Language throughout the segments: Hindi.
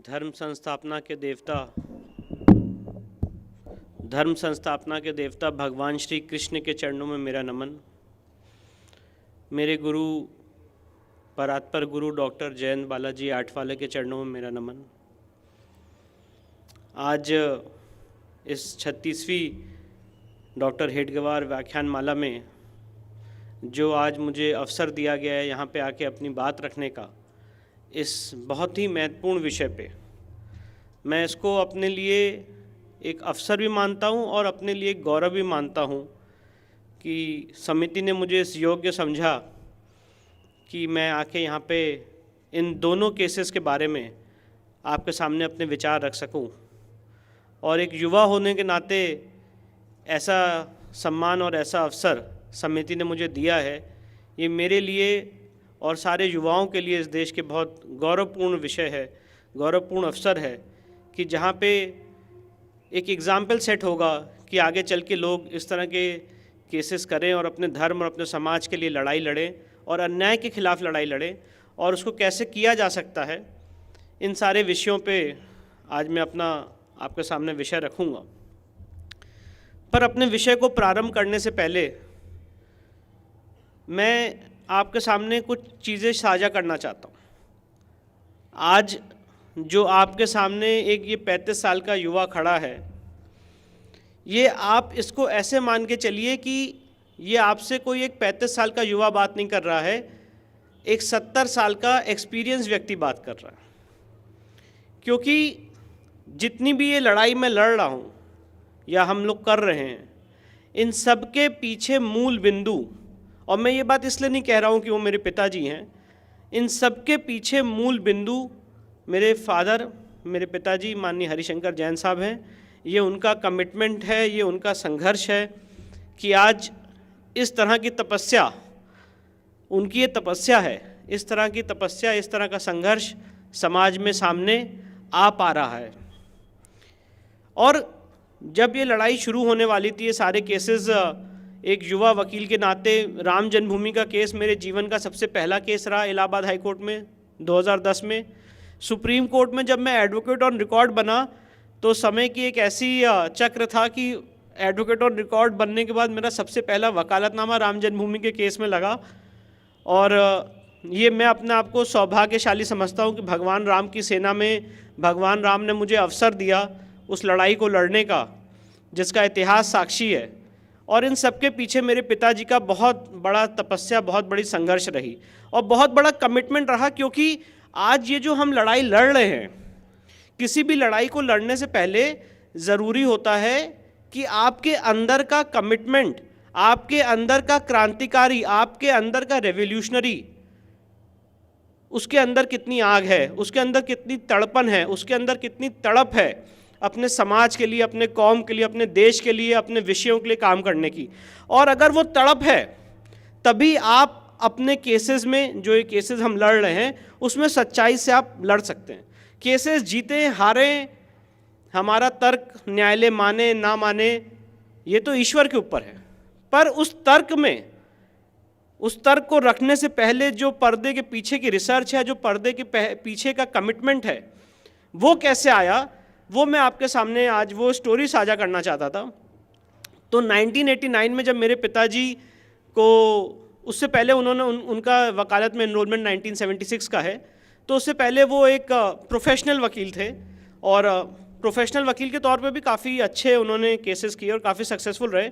धर्म संस्थापना के देवता भगवान श्री कृष्ण के चरणों में मेरा नमन। मेरे गुरु परात्पर गुरु डॉक्टर जयंत बालाजी आठवाले के चरणों में मेरा नमन। आज इस 36वीं डॉक्टर हेडगेवार व्याख्यान माला में जो आज मुझे अवसर दिया गया है यहाँ पे आके अपनी बात रखने का, इस बहुत ही महत्वपूर्ण विषय पे मैं इसको अपने लिए एक अवसर भी मानता हूँ और अपने लिए एक गौरव भी मानता हूँ कि समिति ने मुझे इस योग्य समझा कि मैं आके यहाँ पे इन दोनों केसेस के बारे में आपके सामने अपने विचार रख सकूँ। और एक युवा होने के नाते ऐसा सम्मान और ऐसा अवसर समिति ने मुझे दिया है, ये मेरे लिए और सारे युवाओं के लिए इस देश के बहुत गौरवपूर्ण विषय है, गौरवपूर्ण अवसर है कि जहाँ पे एक एग्ज़ाम्पल सेट होगा कि आगे चल के लोग इस तरह के केसेस करें और अपने धर्म और अपने समाज के लिए लड़ाई लड़ें और अन्याय के खिलाफ़ लड़ाई लड़ें और उसको कैसे किया जा सकता है। इन सारे विषयों पे आज मैं अपना आपके सामने विषय रखूँगा। पर अपने विषय को प्रारंभ करने से पहले मैं आपके सामने कुछ चीज़ें साझा करना चाहता हूँ। आज जो आपके सामने एक ये 35 साल का युवा खड़ा है, ये आप इसको ऐसे मान के चलिए कि ये आपसे कोई एक 35 साल का युवा बात नहीं कर रहा है, एक 70 साल का एक्सपीरियंस व्यक्ति बात कर रहा है। क्योंकि जितनी भी ये लड़ाई मैं लड़ रहा हूँ या हम लोग कर रहे हैं, इन सब के पीछे मूल बिंदु, और मैं ये बात इसलिए नहीं कह रहा हूँ कि वो मेरे पिताजी हैं, इन सब के पीछे मूल बिंदु मेरे फादर, मेरे पिताजी माननीय हरिशंकर जैन साहब हैं। ये उनका कमिटमेंट है, ये उनका संघर्ष है कि आज इस तरह की तपस्या, उनकी ये तपस्या है, इस तरह की तपस्या, इस तरह का संघर्ष समाज में सामने आ पा रहा है। और जब ये लड़ाई शुरू होने वाली थी, ये सारे केसेस, एक युवा वकील के नाते राम जन्मभूमि का केस मेरे जीवन का सबसे पहला केस रहा इलाहाबाद हाई कोर्ट में 2010 में। सुप्रीम कोर्ट में जब मैं एडवोकेट ऑन रिकॉर्ड बना तो समय की एक ऐसी चक्र था कि एडवोकेट ऑन रिकॉर्ड बनने के बाद मेरा सबसे पहला वकालतनामा राम जन्मभूमि के केस में लगा। और ये मैं अपने आप को सौभाग्यशाली समझता हूँ कि भगवान राम की सेना में भगवान राम ने मुझे अवसर दिया उस लड़ाई को लड़ने का, जिसका इतिहास साक्षी है। और इन सब के पीछे मेरे पिताजी का बहुत बड़ा तपस्या, बहुत बड़ी संघर्ष रही और बहुत बड़ा कमिटमेंट रहा। क्योंकि आज ये जो हम लड़ाई लड़ रहे हैं, किसी भी लड़ाई को लड़ने से पहले ज़रूरी होता है कि आपके अंदर का कमिटमेंट, आपके अंदर का क्रांतिकारी, आपके अंदर का रेवोल्यूशनरी, उसके अंदर कितनी आग है, उसके अंदर कितनी तड़पन है, उसके अंदर कितनी तड़प है अपने समाज के लिए, अपने कौम के लिए, अपने देश के लिए, अपने विषयों के लिए काम करने की। और अगर वो तड़प है तभी आप अपने केसेस में, जो ये केसेस हम लड़ रहे हैं, उसमें सच्चाई से आप लड़ सकते हैं। केसेस जीते हारे, हमारा तर्क न्यायालय माने ना माने, ये तो ईश्वर के ऊपर है। पर उस तर्क में, उस तर्क को रखने से पहले जो पर्दे के पीछे की रिसर्च है, जो पर्दे के पीछे का कमिटमेंट है, वो कैसे आया, वो मैं आपके सामने आज वो स्टोरी साझा करना चाहता था। तो 1989 में जब मेरे पिताजी को, उससे पहले उन्होंने उनका वकालत में एनरोलमेंट 1976 का है, तो उससे पहले वो एक प्रोफेशनल वकील थे और प्रोफेशनल वकील के तौर पे भी काफ़ी अच्छे उन्होंने केसेस किए और काफ़ी सक्सेसफुल रहे।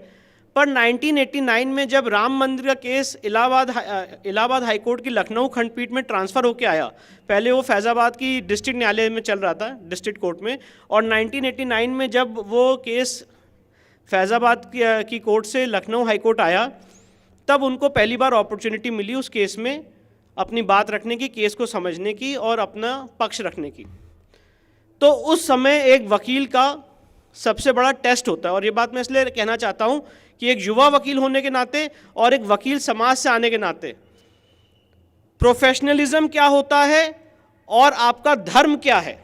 पर 1989 में जब राम मंदिर का केस इलाहाबाद हाई कोर्ट की लखनऊ खंडपीठ में ट्रांसफ़र होकर आया, पहले वो फैज़ाबाद की डिस्ट्रिक्ट न्यायालय में चल रहा था, डिस्ट्रिक्ट कोर्ट में, और 1989 में जब वो केस फैज़ाबाद की कोर्ट से लखनऊ हाई कोर्ट आया, तब उनको पहली बार अपॉर्चुनिटी मिली उस केस में अपनी बात रखने की, केस को समझने की और अपना पक्ष रखने की। तो उस समय एक वकील का सबसे बड़ा टेस्ट होता है, और ये बात मैं इसलिए कहना चाहता हूँ कि एक युवा वकील होने के नाते और एक वकील समाज से आने के नाते प्रोफेशनलिज्म क्या होता है और आपका धर्म क्या है,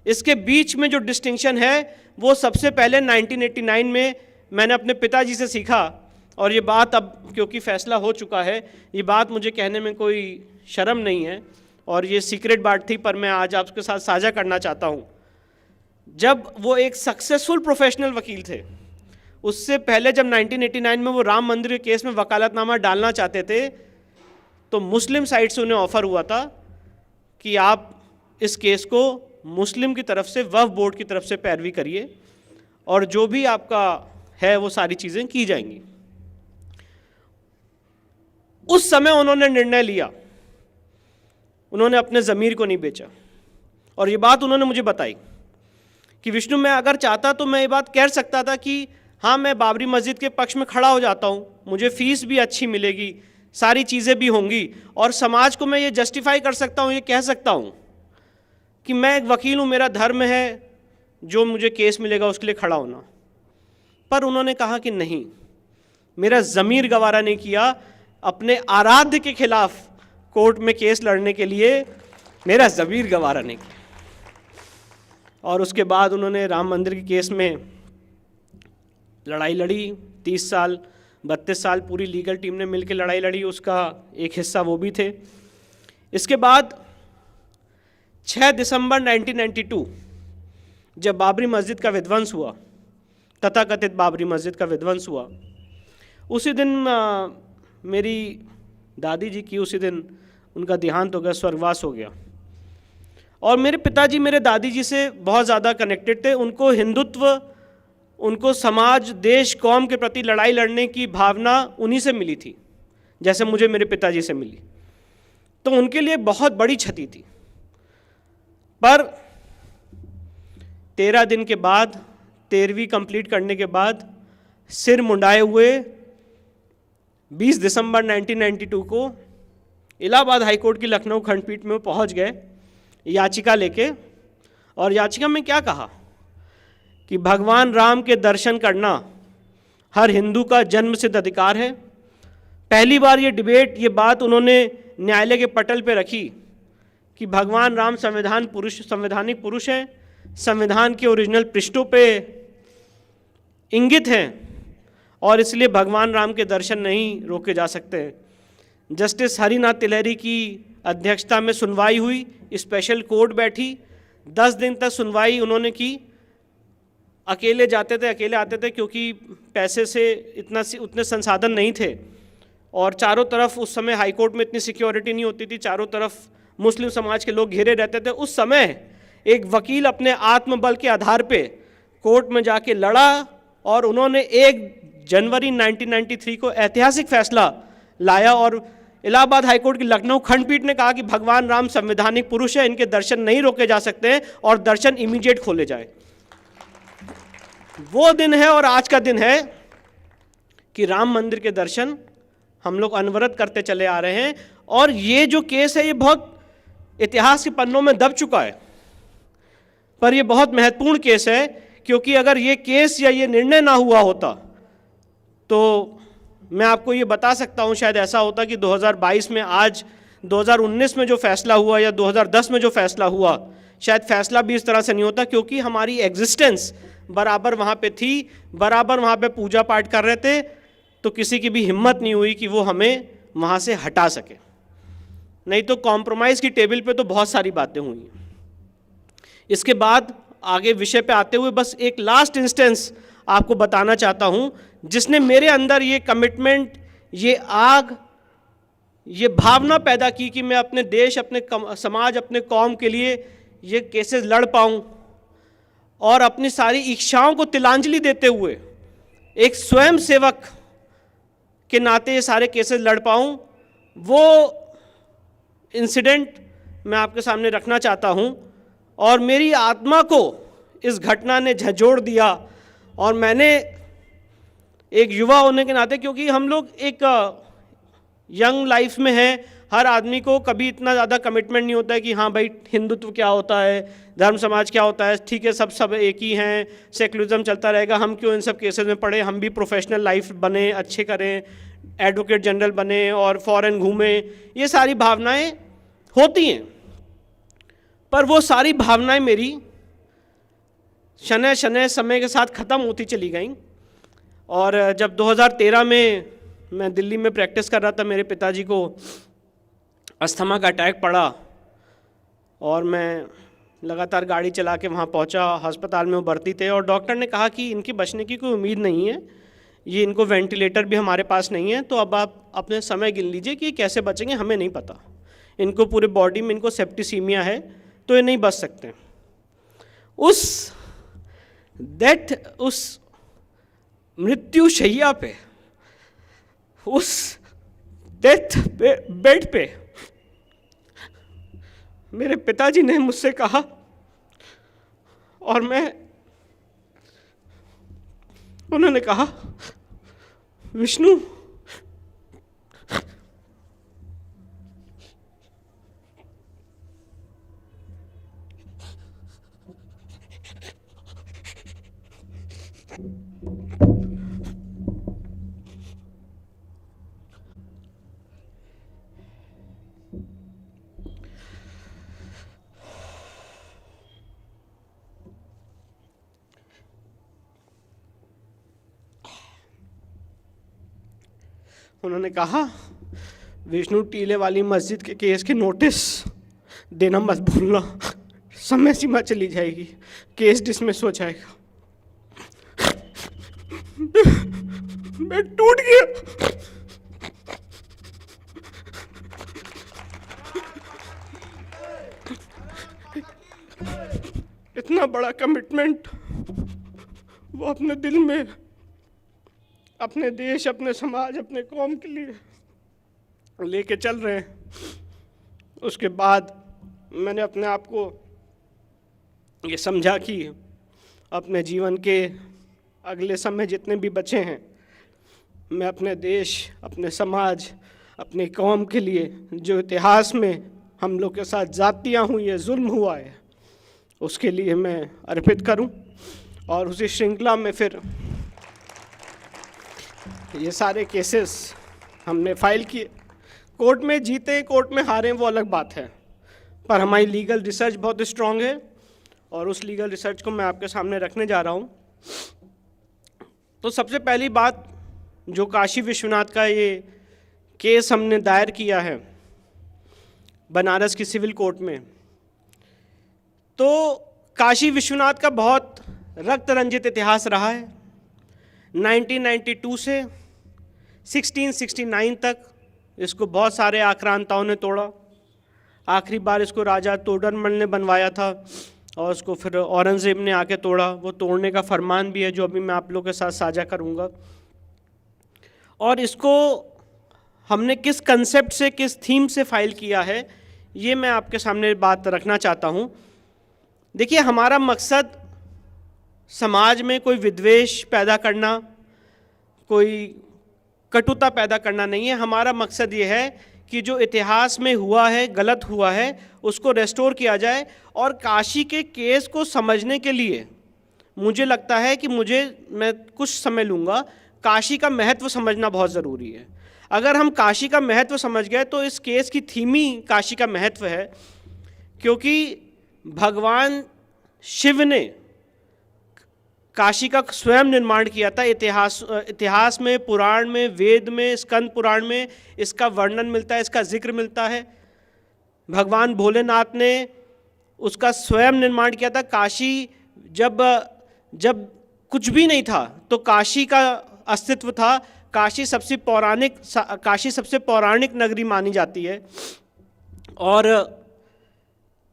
इसके बीच में जो डिस्टिंक्शन है वो सबसे पहले 1989 में मैंने अपने पिताजी से सीखा। और ये बात अब क्योंकि फ़ैसला हो चुका है, ये बात मुझे कहने में कोई शर्म नहीं है, और ये सीक्रेट बात थी पर मैं आज आपके साथ साझा करना चाहता हूँ। जब वो एक सक्सेसफुल प्रोफेशनल वकील थे, उससे पहले जब 1989 में वो राम मंदिर के केस में वकालतनामा डालना चाहते थे, तो मुस्लिम साइड से उन्हें ऑफर हुआ था कि आप इस केस को मुस्लिम की तरफ से, वक्फ बोर्ड की तरफ से पैरवी करिए और जो भी आपका है वो सारी चीज़ें की जाएंगी। उस समय उन्होंने निर्णय लिया, उन्होंने अपने ज़मीर को नहीं बेचा और ये बात उन्होंने मुझे बताई कि विष्णु, मैं अगर चाहता तो मैं ये बात कह सकता था कि हाँ, मैं बाबरी मस्जिद के पक्ष में खड़ा हो जाता हूँ, मुझे फ़ीस भी अच्छी मिलेगी, सारी चीज़ें भी होंगी और समाज को मैं ये जस्टिफाई कर सकता हूँ, ये कह सकता हूँ कि मैं एक वकील हूँ, मेरा धर्म है, जो मुझे केस मिलेगा उसके लिए खड़ा होना। पर उन्होंने कहा कि नहीं, मेरा ज़मीर गवारा नहीं किया अपने आराध्य के खिलाफ कोर्ट में केस लड़ने के लिए, मेरा ज़मीर गवारा नहीं किया। और उसके बाद उन्होंने राम मंदिर के केस में लड़ाई लड़ी, 30 साल 32 साल पूरी लीगल टीम ने मिलकर लड़ाई लड़ी, उसका एक हिस्सा वो भी थे। इसके बाद 6 दिसंबर 1992 जब बाबरी मस्जिद का विध्वंस हुआ, तथाकथित बाबरी मस्जिद का विध्वंस हुआ, उसी दिन मेरी दादी जी की, उसी दिन उनका देहांत हो गया, स्वर्गवास हो गया। और मेरे पिताजी मेरे दादी जी से बहुत ज़्यादा कनेक्टेड थे, उनको हिंदुत्व, उनको समाज, देश, कौम के प्रति लड़ाई लड़ने की भावना उन्हीं से मिली थी, जैसे मुझे मेरे पिताजी से मिली। तो उनके लिए बहुत बड़ी क्षति थी। पर 13 दिन के बाद, 13वीं कंप्लीट करने के बाद, सिर मुंडाए हुए 20 दिसंबर 1992 को इलाहाबाद हाईकोर्ट की लखनऊ खंडपीठ में वो पहुँच गए याचिका लेके। और याचिका में क्या कहा कि भगवान राम के दर्शन करना हर हिंदू का जन्मसिद्ध अधिकार है। पहली बार ये डिबेट, ये बात उन्होंने न्यायालय के पटल पे रखी कि भगवान राम संवैधानिक पुरुष हैं, संविधान के ओरिजिनल पृष्ठों पे इंगित हैं और इसलिए भगवान राम के दर्शन नहीं रोके जा सकते। जस्टिस हरिनाथ तिलहरी की अध्यक्षता में सुनवाई हुई, स्पेशल कोर्ट बैठी, 10 दिन तक सुनवाई उन्होंने की। अकेले जाते थे, अकेले आते थे, क्योंकि पैसे से उतने संसाधन नहीं थे और चारों तरफ उस समय हाईकोर्ट में इतनी सिक्योरिटी नहीं होती थी, चारों तरफ मुस्लिम समाज के लोग घिरे रहते थे। उस समय एक वकील अपने आत्मबल के आधार पे कोर्ट में जाके लड़ा और उन्होंने 1 जनवरी 1993 को ऐतिहासिक फैसला लाया और इलाहाबाद हाईकोर्ट की लखनऊ खंडपीठ ने कहा कि भगवान राम संवैधानिक पुरुष है, इनके दर्शन नहीं रोके जा सकते हैं और दर्शन इमीडिएट खोले जाए। वो दिन है और आज का दिन है कि राम मंदिर के दर्शन हम लोग अनवरत करते चले आ रहे हैं। और ये जो केस है, ये बहुत इतिहास के पन्नों में दब चुका है, पर ये बहुत महत्वपूर्ण केस है, क्योंकि अगर ये केस या ये निर्णय ना हुआ होता तो मैं आपको ये बता सकता हूँ, शायद ऐसा होता कि 2022 में, आज 2019 में जो फैसला हुआ या 2010 में जो फैसला हुआ, शायद फैसला भी इस तरह से नहीं होता, क्योंकि हमारी एग्जिस्टेंस बराबर वहाँ पे थी, बराबर वहाँ पे पूजा पाठ कर रहे थे, तो किसी की भी हिम्मत नहीं हुई कि वो हमें वहाँ से हटा सके। नहीं तो कॉम्प्रोमाइज़ की टेबल पे तो बहुत सारी बातें हुई। इसके बाद आगे विषय पे आते हुए बस एक लास्ट इंस्टेंस आपको बताना चाहता हूँ, जिसने मेरे अंदर ये कमिटमेंट, ये आग, ये भावना पैदा की कि मैं अपने देश, अपने समाज, अपने कौम के लिए ये केसेस लड़ पाऊँ और अपनी सारी इच्छाओं को तिलांजलि देते हुए एक स्वयं सेवक के नाते ये सारे केसेस लड़ पाऊँ। वो इंसिडेंट मैं आपके सामने रखना चाहता हूँ और मेरी आत्मा को इस घटना ने झंझोड़ दिया। और मैंने एक युवा होने के नाते, क्योंकि हम लोग एक यंग लाइफ में हैं, हर आदमी को कभी इतना ज़्यादा कमिटमेंट नहीं होता है कि हाँ भाई हिंदुत्व क्या होता है, धर्म समाज क्या होता है, ठीक है सब एक ही हैं, सेकुलरिज्म चलता रहेगा, हम क्यों इन सब केसेस में पड़े, हम भी प्रोफेशनल लाइफ बने, अच्छे करें, एडवोकेट जनरल बने और फॉरेन घूमें, ये सारी भावनाएं होती हैं। पर वो सारी भावनाएं मेरी शनै शनै समय के साथ ख़त्म होती चली गईं। और जब 2013 में मैं दिल्ली में प्रैक्टिस कर रहा था, मेरे पिताजी को अस्थमा का अटैक पड़ा और मैं लगातार गाड़ी चला के वहाँ पहुँचा। अस्पताल में वो भर्ती थे और डॉक्टर ने कहा कि इनके बचने की कोई उम्मीद नहीं है, ये इनको वेंटिलेटर भी हमारे पास नहीं है, तो अब आप अपने समय गिन लीजिए कि ये कैसे बचेंगे, हमें नहीं पता। इनको पूरे बॉडी में इनको सेप्टिसीमिया है, तो ये नहीं बच सकते। उस मृत्यु शैया पे, उस डेथ बेड पे मेरे पिताजी ने मुझसे कहा, और उन्होंने कहा, विष्णु, उन्होंने कहा, विष्णु, टीले वाली मस्जिद के केस के नोटिस देना मत भूलना, समय सीमा चली जाएगी, केस डिसमिस हो जाएगा। मैं टूट गया। इतना बड़ा कमिटमेंट वो अपने दिल में अपने देश, अपने समाज, अपने कौम के लिए लेके चल रहे हैं। उसके बाद मैंने अपने आप को ये समझा कि अपने जीवन के अगले समय जितने भी बचे हैं, मैं अपने देश, अपने समाज, अपनी कौम के लिए जो इतिहास में हम लोग के साथ ज़्यादतियाँ हुई है, जुल्म हुआ है, उसके लिए मैं अर्पित करूं। और उसी श्रृंखला में फिर ये सारे केसेस हमने फाइल किए। कोर्ट में जीते, कोर्ट में हारे, वो अलग बात है, पर हमारी लीगल रिसर्च बहुत स्ट्रांग है और उस लीगल रिसर्च को मैं आपके सामने रखने जा रहा हूँ। तो सबसे पहली बात, जो काशी विश्वनाथ का ये केस हमने दायर किया है बनारस की सिविल कोर्ट में, तो काशी विश्वनाथ का बहुत रक्त रंजित इतिहास रहा है। 1992 से 1669 तक इसको बहुत सारे आक्रांताओं ने तोड़ा। आखिरी बार इसको राजा तोडरमल ने बनवाया था और उसको फिर औरंगज़ेब ने आके तोड़ा। वो तोड़ने का फरमान भी है जो अभी मैं आप लोगों के साथ साझा करूँगा। और इसको हमने किस कंसेप्ट से, किस थीम से फाइल किया है, ये मैं आपके सामने बात रखना चाहता हूँ। देखिए, हमारा मकसद समाज में कोई विद्वेष पैदा करना, कोई कटुता पैदा करना नहीं है। हमारा मकसद ये है कि जो इतिहास में हुआ है, गलत हुआ है, उसको रेस्टोर किया जाए। और काशी के केस को समझने के लिए मुझे लगता है कि मैं कुछ समय लूँगा। काशी का महत्व समझना बहुत ज़रूरी है। अगर हम काशी का महत्व समझ गए तो इस केस की थीम ही काशी का महत्व है, क्योंकि भगवान शिव ने काशी का स्वयं निर्माण किया था। इतिहास में, पुराण में, वेद में, स्कंद पुराण में इसका वर्णन मिलता है, इसका जिक्र मिलता है। भगवान भोलेनाथ ने उसका स्वयं निर्माण किया था। काशी जब कुछ भी नहीं था तो काशी का अस्तित्व था। काशी सबसे पौराणिक नगरी मानी जाती है और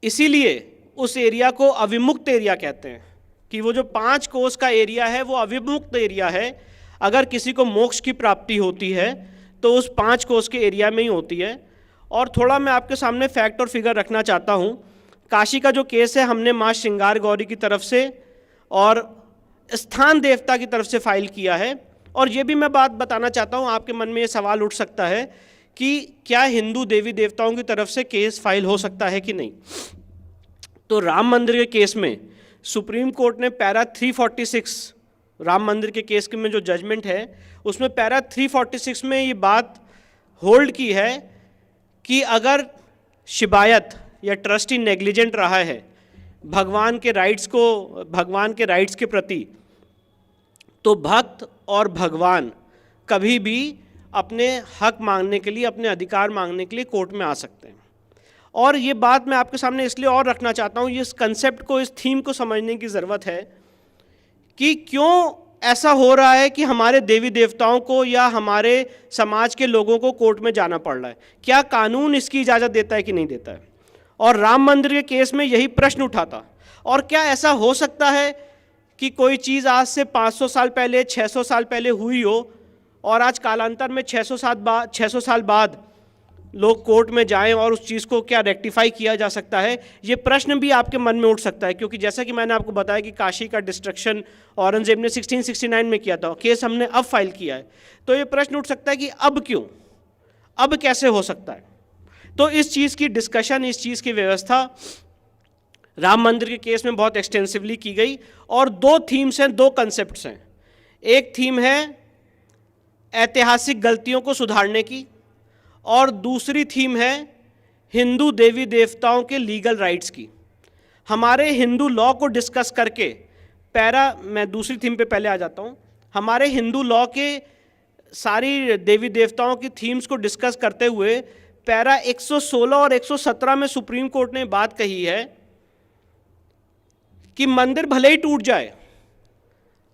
इसीलिए उस एरिया को अविमुक्त एरिया कहते हैं कि वो जो 5 कोस का एरिया है वो अविमुक्त एरिया है। अगर किसी को मोक्ष की प्राप्ति होती है तो उस 5 कोस के एरिया में ही होती है। और थोड़ा मैं आपके सामने फैक्ट और फिगर रखना चाहता हूँ। काशी का जो केस है हमने माँ श्रृंगार गौरी की तरफ से और स्थान देवता की तरफ से फाइल किया है। और ये भी मैं बात बताना चाहता हूँ, आपके मन में ये सवाल उठ सकता है कि क्या हिंदू देवी देवताओं की तरफ से केस फाइल हो सकता है कि नहीं। तो राम मंदिर के केस में सुप्रीम कोर्ट ने पैरा 346 राम मंदिर के केस में जो जजमेंट है उसमें पैरा 346 में ये बात होल्ड की है कि अगर शिबायत या ट्रस्टी नेग्लिजेंट रहा है भगवान के राइट्स के प्रति, तो भक्त और भगवान कभी भी अपने हक मांगने के लिए, अपने अधिकार मांगने के लिए कोर्ट में आ सकते हैं। और ये बात मैं आपके सामने इसलिए और रखना चाहता हूँ, इस कंसेप्ट को, इस थीम को समझने की ज़रूरत है कि क्यों ऐसा हो रहा है कि हमारे देवी देवताओं को या हमारे समाज के लोगों को कोर्ट में जाना पड़ रहा है। क्या कानून इसकी इजाज़त देता है कि नहीं देता है? और राम मंदिर के केस में यही प्रश्न उठा था। और क्या ऐसा हो सकता है कि कोई चीज़ आज से 500 साल पहले, 600 साल पहले हुई हो और आज कालांतर में 600 साल बाद लोग कोर्ट में जाएं और उस चीज़ को क्या रेक्टिफाई किया जा सकता है? ये प्रश्न भी आपके मन में उठ सकता है, क्योंकि जैसा कि मैंने आपको बताया कि काशी का डिस्ट्रक्शन औरंगजेब ने 1669 में किया था, केस हमने अब फाइल किया है, तो ये प्रश्न उठ सकता है कि अब क्यों, अब कैसे हो सकता है? तो इस चीज़ की डिस्कशन, इस चीज़ की व्यवस्था राम मंदिर के केस में बहुत एक्सटेंसिवली की गई। और दो थीम्स हैं, दो कंसेप्ट्स हैं। एक थीम है ऐतिहासिक गलतियों को सुधारने की, और दूसरी थीम है हिंदू देवी देवताओं के लीगल राइट्स की। हमारे हिंदू लॉ को डिस्कस करके मैं दूसरी थीम पे पहले आ जाता हूँ। हमारे हिंदू लॉ के सारी देवी देवताओं की थीम्स को डिस्कस करते हुए पैरा 116 और 117 में सुप्रीम कोर्ट ने बात कही है कि मंदिर भले ही टूट जाए,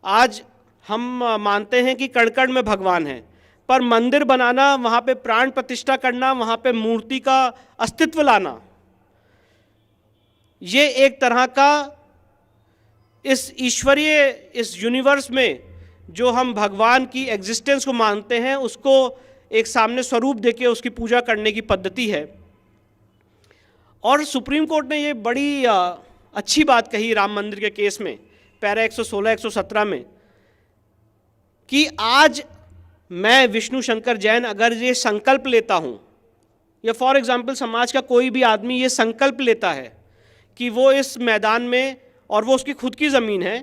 आज हम मानते हैं कि कण कण में भगवान है, पर मंदिर बनाना, वहाँ पे प्राण प्रतिष्ठा करना, वहाँ पे मूर्ति का अस्तित्व लाना, ये एक तरह का इस ईश्वरीय, इस यूनिवर्स में जो हम भगवान की एग्जिस्टेंस को मानते हैं, उसको एक सामने स्वरूप देके उसकी पूजा करने की पद्धति है। और सुप्रीम कोर्ट ने ये बड़ी अच्छी बात कही राम मंदिर के केस में, पैरा 116, 117 में, कि आज मैं विष्णु शंकर जैन अगर ये संकल्प लेता हूँ, या फॉर एग्जाम्पल समाज का कोई भी आदमी ये संकल्प लेता है कि वो इस मैदान में, और वो उसकी खुद की ज़मीन है,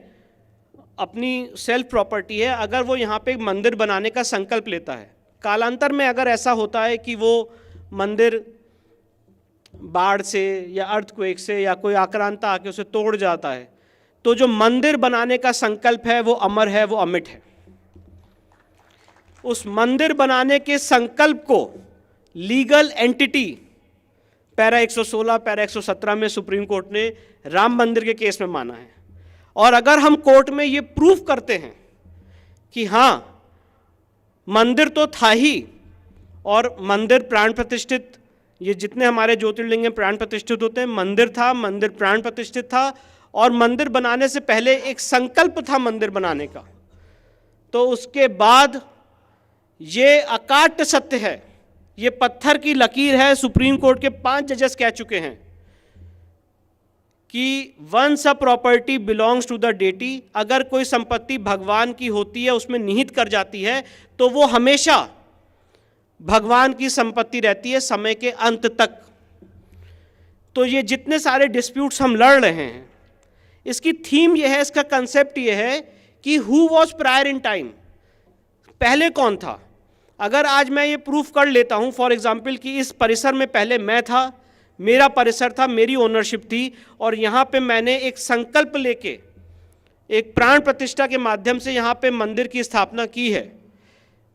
अपनी सेल्फ प्रॉपर्टी है, अगर वो यहाँ पे मंदिर बनाने का संकल्प लेता है, कालांतर में अगर ऐसा होता है कि वो मंदिर बाढ़ से या अर्थक्वेक से या कोई आक्रांता आके उसे तोड़ जाता है, तो जो मंदिर बनाने का संकल्प है वो अमर है, वो अमिट है। उस मंदिर बनाने के संकल्प को लीगल एंटिटी पैरा 116, पैरा 117 में सुप्रीम कोर्ट ने राम मंदिर के केस में माना है। और अगर हम कोर्ट में ये प्रूफ करते हैं कि हाँ मंदिर तो था ही, और मंदिर प्राण प्रतिष्ठित, ये जितने हमारे ज्योतिर्लिंग प्राण प्रतिष्ठित होते हैं, मंदिर था, मंदिर प्राण प्रतिष्ठित था, और मंदिर बनाने से पहले एक संकल्प था मंदिर बनाने का, तो उसके बाद ये अकाट्य सत्य है, ये पत्थर की लकीर है। सुप्रीम कोर्ट के 5 जजेस कह चुके हैं कि once a property belongs to the deity, अगर कोई संपत्ति भगवान की होती है, उसमें निहित कर जाती है, तो वो हमेशा भगवान की संपत्ति रहती है समय के अंत तक। तो ये जितने सारे डिस्प्यूट्स हम लड़ रहे हैं, इसकी थीम ये है, इसका कंसेप्ट ये है कि who was prior in time, पहले कौन था। अगर आज मैं ये प्रूफ कर लेता हूँ फॉर एग्जाम्पल कि इस परिसर में पहले मैं था, मेरा परिसर था, मेरी ओनरशिप थी, और यहाँ पे मैंने एक संकल्प लेके एक प्राण प्रतिष्ठा के माध्यम से यहाँ पे मंदिर की स्थापना की है,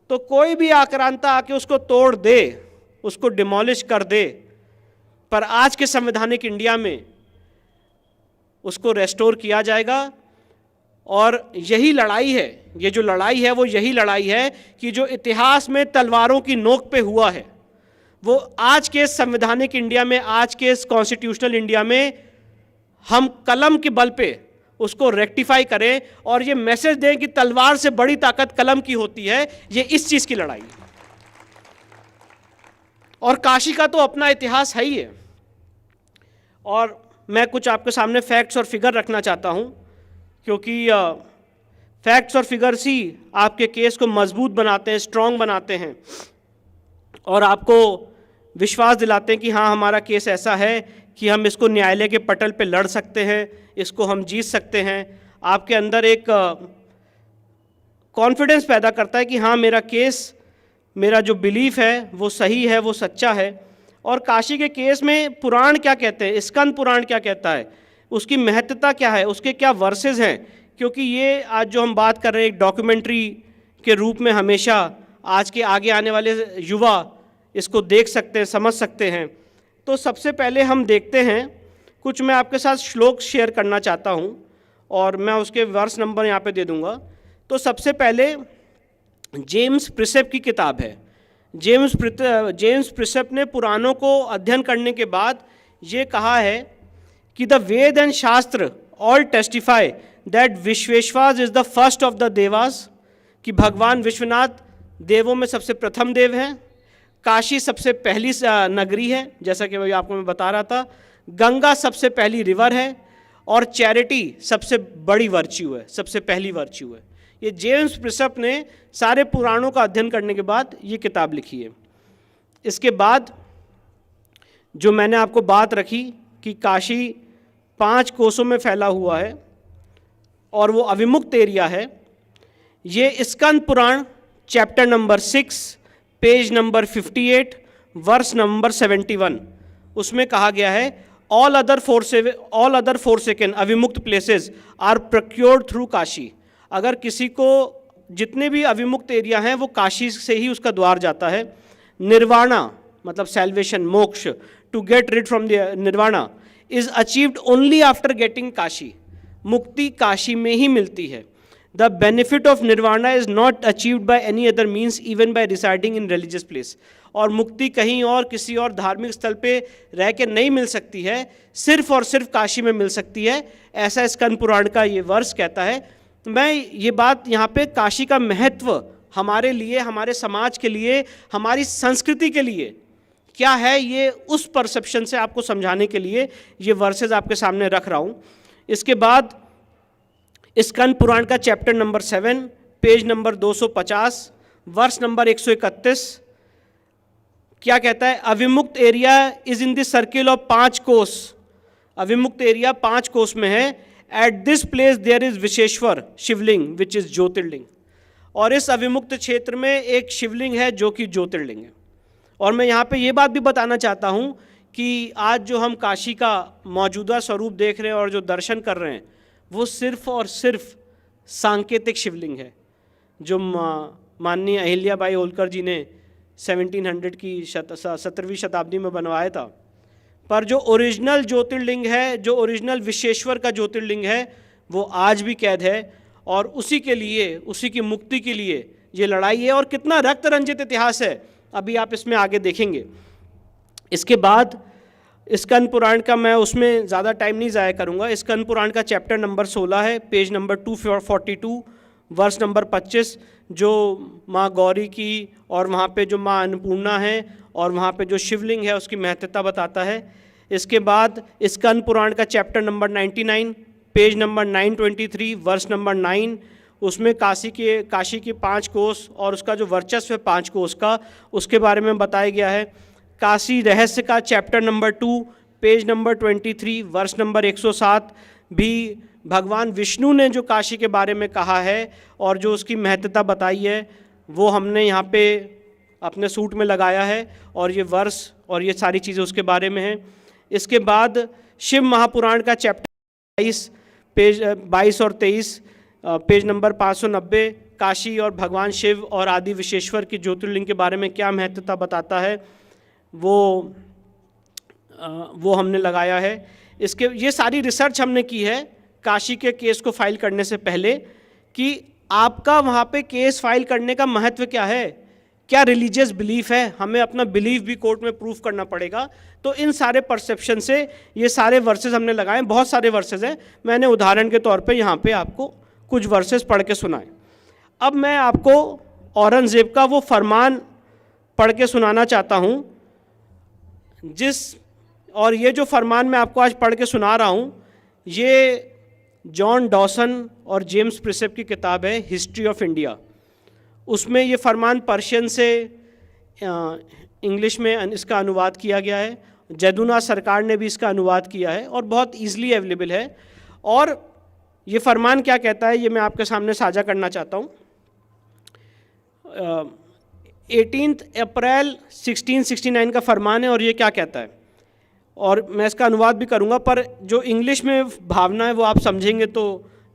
तो कोई भी आक्रांता आके उसको तोड़ दे, उसको डिमोलिश कर दे, पर आज के संवैधानिक इंडिया में उसको रेस्टोर किया जाएगा। और यही लड़ाई है, ये जो लड़ाई है वो यही लड़ाई है कि जो इतिहास में तलवारों की नोक पे हुआ है, वो आज के संवैधानिक इंडिया में, आज के कॉन्स्टिट्यूशनल इंडिया में हम कलम के बल पे उसको रेक्टिफाई करें, और ये मैसेज दें कि तलवार से बड़ी ताकत कलम की होती है। ये इस चीज़ की लड़ाई है। और काशी का तो अपना इतिहास है ही है। और मैं कुछ आपके सामने फैक्ट्स और फिगर रखना चाहता हूँ, क्योंकि फैक्ट्स और फिगर्स ही आपके केस को मजबूत बनाते हैं, स्ट्रॉन्ग बनाते हैं, और आपको विश्वास दिलाते हैं कि हाँ हमारा केस ऐसा है कि हम इसको न्यायालय के पटल पे लड़ सकते हैं, इसको हम जीत सकते हैं। आपके अंदर एक कॉन्फिडेंस पैदा करता है कि हाँ मेरा केस, मेरा जो बिलीफ है वो सही है, वो सच्चा है। और काशी के केस में पुराण क्या कहते हैं, स्कंद पुराण क्या कहता है, उसकी महत्ता क्या है, उसके क्या वर्सेस हैं, क्योंकि ये आज जो हम बात कर रहे हैं एक डॉक्यूमेंट्री के रूप में हमेशा आज के आगे आने वाले युवा इसको देख सकते हैं, समझ सकते हैं। तो सबसे पहले हम देखते हैं, कुछ मैं आपके साथ श्लोक शेयर करना चाहता हूँ और मैं उसके वर्स नंबर यहाँ पे दे दूँगा। तो सबसे पहले जेम्स प्रिसेप की किताब है। जेम्स प्रिसेप ने पुराणों को अध्ययन करने के बाद ये कहा है कि the Veda and shastra all testify that Vishweshwar is the first of the devas, कि भगवान विश्वनाथ देवों में सबसे प्रथम देव हैं। काशी सबसे पहली नगरी है, जैसा कि वही आपको मैं बता रहा था। गंगा सबसे पहली रिवर है और चैरिटी सबसे बड़ी वर्च्यू है, सबसे पहली वर्च्यू है। ये जेम्स प्रिसेप ने सारे पुराणों का अध्ययन करने के बाद ये किताब लिखी है। इसके बाद जो मैंने आपको बात रखी कि काशी 5 कोसों में फैला हुआ है और वो अविमुक्त एरिया है, ये Skanda Purana chapter number 6 page number 58 verse number 71 उसमें कहा गया है, all other forsaken Avimukt places are procured through Kashi. अगर किसी को, जितने भी अविमुक्त एरिया हैं वो काशी से ही उसका द्वार जाता है। निर्वाणा मतलब salvation, moksha, to get rid from the nirvana is achieved only after getting Kashi. मुक्ति काशी में ही मिलती है। The benefit of nirvana is not achieved by any other means even by residing in religious place. और मुक्ति कहीं और किसी और धार्मिक स्थल पे रह के नहीं मिल सकती है, सिर्फ और सिर्फ काशी में मिल सकती है, ऐसा स्कंद पुराण का ये वर्ष कहता है। मैं ये बात यहाँ पे काशी का महत्व हमारे लिए, हमारे समाज के लिए, हमारी संस्कृति के लिए क्या है, ये उस परसेप्शन से आपको समझाने के लिए ये वर्सेस आपके सामने रख रहा हूँ। इसके बाद स्कंद पुराण का चैप्टर नंबर 7 पेज नंबर 250 वर्ष नंबर 131 क्या कहता है, Avimukt area is in the circle of 5 kos. Avimukt area 5 कोस में है। At this place there is Vishweshwar Shivling which is Jyotirling. और इस अविमुक्त क्षेत्र में एक शिवलिंग है जो कि ज्योतिर्लिंग है। और मैं यहाँ पे ये बात भी बताना चाहता हूँ कि आज जो हम काशी का मौजूदा स्वरूप देख रहे हैं और जो दर्शन कर रहे हैं वो सिर्फ और सिर्फ सांकेतिक शिवलिंग है, जो माननीय अहिल्याबाई होलकर जी ने 1700 की 17वीं शताब्दी में बनवाया था। पर जो ओरिजिनल ज्योतिर्लिंग है, जो ओरिजिनल विश्वेश्वर का ज्योतिर्लिंग है, वो आज भी कैद है। और उसी के लिए, उसी की मुक्ति के लिए ये लड़ाई है। और कितना रक्त रंजित इतिहास है, अभी आप इसमें आगे देखेंगे। इसके बाद स्कंद पुराण का मैं उसमें ज़्यादा टाइम नहीं ज़ाया करूँगा। स्कंद पुराण का चैप्टर नंबर 16 है, पेज नंबर 242 वर्ष नंबर 25, जो माँ गौरी की और वहाँ पे जो माँ अन्नपूर्णा है और वहाँ पे जो शिवलिंग है उसकी महत्वता बताता है। इसके बाद स्कंद पुराण का चैप्टर नंबर 99 पेज नंबर 923 वर्ष नंबर 9, उसमें काशी के 5 कोस और उसका जो वर्चस्व है 5 कोस का, उसके बारे में बताया गया है। काशी रहस्य का चैप्टर नंबर 2 पेज नंबर 23 वर्ष नंबर 107 भी भगवान विष्णु ने जो काशी के बारे में कहा है और जो उसकी महत्वता बताई है वो हमने यहाँ पे अपने सूट में लगाया है। और ये वर्ष और ये सारी चीज़ें उसके बारे में हैं। इसके बाद शिव महापुराण का चैप्टर 22 और 23 पेज नंबर 590 काशी और भगवान शिव और आदि विश्वेश्वर की ज्योतिर्लिंग के बारे में क्या महत्वता बताता है वो हमने लगाया है। ये सारी रिसर्च हमने की है काशी के केस को फाइल करने से पहले, कि आपका वहाँ पे केस फाइल करने का महत्व क्या है, क्या रिलीजियस बिलीफ है, हमें अपना बिलीफ भी कोर्ट में प्रूफ करना पड़ेगा। तो इन सारे परसेप्शन से ये सारे वर्सेस हमने लगाए। बहुत सारे वर्सेस हैं, मैंने उदाहरण के तौर पे यहाँ पे आपको कुछ वर्सेस पढ़ के सुनाए। अब मैं आपको औरंगजेब का वो फरमान पढ़ के सुनाना चाहता हूँ और ये जो फरमान मैं आपको आज पढ़ के सुना रहा हूँ ये जॉन डॉसन और जेम्स प्रिसेप की किताब है हिस्ट्री ऑफ इंडिया। उसमें ये फरमान पर्शियन से इंग्लिश में इसका अनुवाद किया गया है। जैदुना सरकार ने भी इसका अनुवाद किया है और बहुत ईजिली अवेलेबल है। और ये फरमान क्या कहता है ये मैं आपके सामने साझा करना चाहता हूँ। 18 अप्रैल 1669 का फरमान है और ये क्या कहता है, और मैं इसका अनुवाद भी करूँगा, पर जो इंग्लिश में भावना है वो आप समझेंगे तो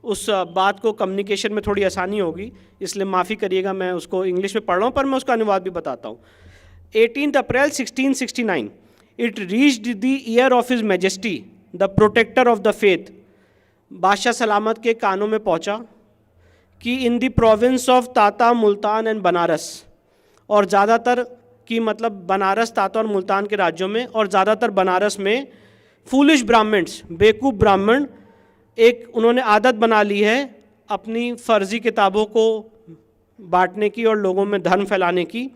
उस बात को कम्युनिकेशन में थोड़ी आसानी होगी, इसलिए माफ़ी करिएगा। मैं उसको इंग्लिश में पढ़ रहा हूँ पर मैं उसका अनुवाद भी बताता हूँ। 18 April 1669 it reached the ear of his majesty the protector of the faith, बादशाह सलामत के कानों में पहुंचा कि इन द प्रोविंस ऑफ ताता, मुल्तान एंड बनारस, और ज़्यादातर की मतलब बनारस, ताता और मुल्तान के राज्यों में, और ज़्यादातर बनारस में फूलिश ब्राह्मण्स, बेवकूफ़ ब्राह्मण, एक उन्होंने आदत बना ली है अपनी फर्जी किताबों को बांटने की और लोगों में धर्म फैलाने की,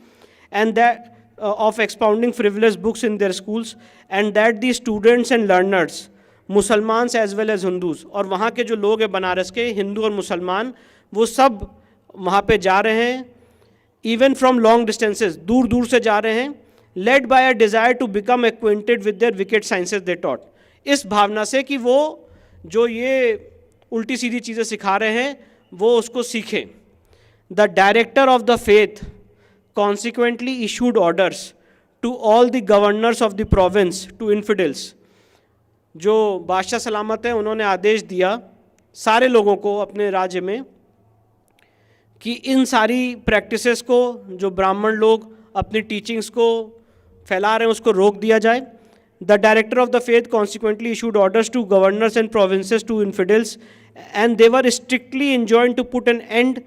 and that of expounding frivolous books in their schools, and that the students and learners Musalmans as well as Hindus, और वहाँ के जो लोग हैं बनारस के, हिंदू और मुसलमान, वो सब वहाँ पे जा रहे हैं, इवन फ्रॉम लॉन्ग डिस्टेंसेस, दूर दूर से जा रहे हैं, led by a desire to become acquainted with their wicked sciences they taught, इस भावना से कि वो जो ये उल्टी सीधी चीज़ें सिखा रहे हैं वो उसको सीखें। The director of the faith consequently issued orders to all the governors of the province to infidels, जो बादशाह सलामत हैं उन्होंने आदेश दिया सारे लोगों को अपने राज्य में कि इन सारी प्रैक्टिसेस को जो ब्राह्मण लोग अपनी टीचिंग्स को फैला रहे हैं उसको रोक दिया जाए। The director of the faith consequently issued orders to governors and provinces to infidels and they were strictly enjoined to put an end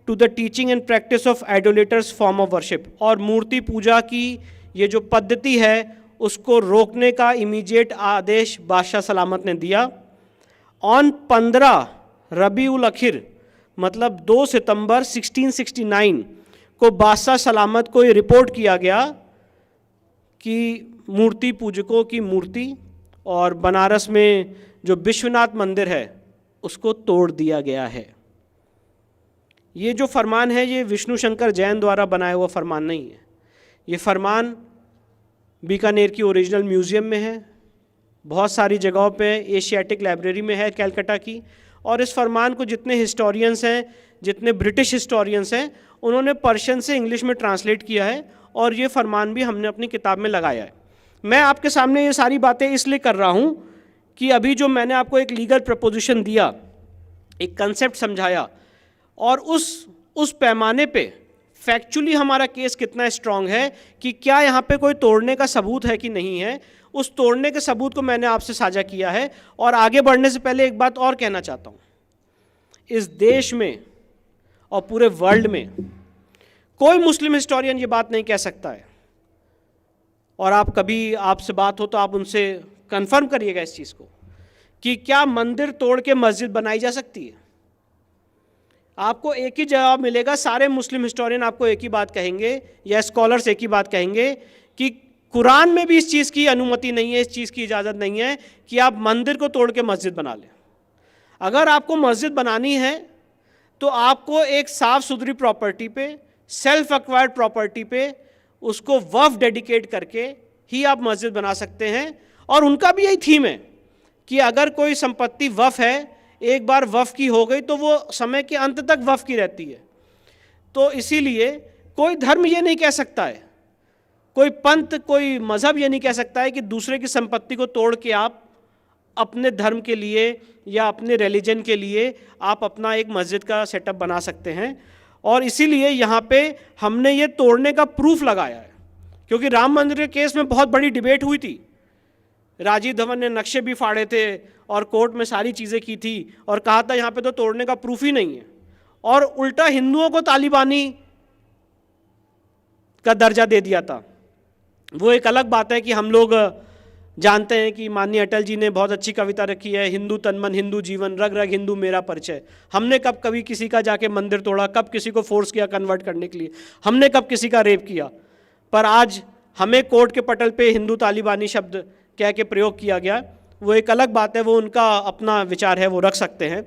to the teaching and practice of idolaters form of worship, और मूर्ति पूजा की ये जो पद्धति है उसको रोकने का इमीडिएट आदेश बादशाह सलामत ने दिया। ऑन 15 रबीउल अखिर मतलब 2 सितंबर 1669 को बादशाह सलामत को ये रिपोर्ट किया गया कि मूर्ति पूजकों की मूर्ति और बनारस में जो विश्वनाथ मंदिर है उसको तोड़ दिया गया है। ये जो फरमान है ये विष्णु शंकर जैन द्वारा बनाया हुआ फरमान नहीं है, ये फरमान बीकानेर की ओरिजिनल म्यूज़ियम में है, बहुत सारी जगहों पे एशियाटिक लाइब्रेरी में है कैलकाटा की, और इस फरमान को जितने हिस्टोरियंस हैं, जितने ब्रिटिश हिस्टोरियंस हैं, उन्होंने पर्शियन से इंग्लिश में ट्रांसलेट किया है, और ये फरमान भी हमने अपनी किताब में लगाया है। मैं आपके सामने ये सारी बातें इसलिए कर रहा हूँ कि अभी जो मैंने आपको एक लीगल प्रपोजिशन दिया, एक कंसेप्ट समझाया, और उस पैमाने पे फैक्चुअली हमारा केस कितना स्ट्रांग है कि क्या यहाँ पे कोई तोड़ने का सबूत है कि नहीं है, उस तोड़ने के सबूत को मैंने आपसे साझा किया है। और आगे बढ़ने से पहले एक बात और कहना चाहता हूँ, इस देश में और पूरे वर्ल्ड में कोई मुस्लिम हिस्टोरियन ये बात नहीं कह सकता है, और आप कभी आपसे बात हो तो आप उनसे कंफर्म करिएगा इस चीज़ को कि क्या मंदिर तोड़ के मस्जिद बनाई जा सकती है। आपको एक ही जवाब मिलेगा, सारे मुस्लिम हिस्टोरियन आपको एक ही बात कहेंगे, या स्कॉलर्स एक ही बात कहेंगे कि कुरान में भी इस चीज़ की अनुमति नहीं है, इस चीज़ की इजाज़त नहीं है कि आप मंदिर को तोड़ के मस्जिद बना लें। अगर आपको मस्जिद बनानी है तो आपको एक साफ़ सुथरी प्रॉपर्टी पे, सेल्फ एक्वायर्ड प्रॉपर्टी पे उसको वफ़ डेडिकेट करके ही आप मस्जिद बना सकते हैं। और उनका भी यही थीम है कि अगर कोई संपत्ति वफ़ है, एक बार वफ़ की हो गई तो वो समय के अंत तक वफ़ की रहती है। तो इसीलिए कोई धर्म ये नहीं कह सकता है, कोई पंथ, कोई मज़हब ये नहीं कह सकता है कि दूसरे की संपत्ति को तोड़ के आप अपने धर्म के लिए या अपने रिलीजन के लिए आप अपना एक मस्जिद का सेटअप बना सकते हैं। और इसीलिए यहाँ पे हमने ये तोड़ने का प्रूफ लगाया है, क्योंकि राम मंदिर के केस में बहुत बड़ी डिबेट हुई थी। राजीव धवन ने नक्शे भी फाड़े थे और कोर्ट में सारी चीज़ें की थी और कहा था यहाँ पे तो तोड़ने का प्रूफ ही नहीं है, और उल्टा हिंदुओं को तालिबानी का दर्जा दे दिया था। वो एक अलग बात है कि हम लोग जानते हैं कि माननीय अटल जी ने बहुत अच्छी कविता रखी है, हिंदू तन मन हिंदू जीवन, रग रग हिंदू मेरा परिचय। हमने कब कभी किसी का जाके मंदिर तोड़ा, कब किसी को फोर्स किया कन्वर्ट करने के लिए, हमने कब किसी का रेप किया। पर आज हमें कोर्ट के पटल पे हिंदू तालिबानी शब्द कह के प्रयोग किया गया, वो एक अलग बात है, वो उनका अपना विचार है, वो रख सकते हैं।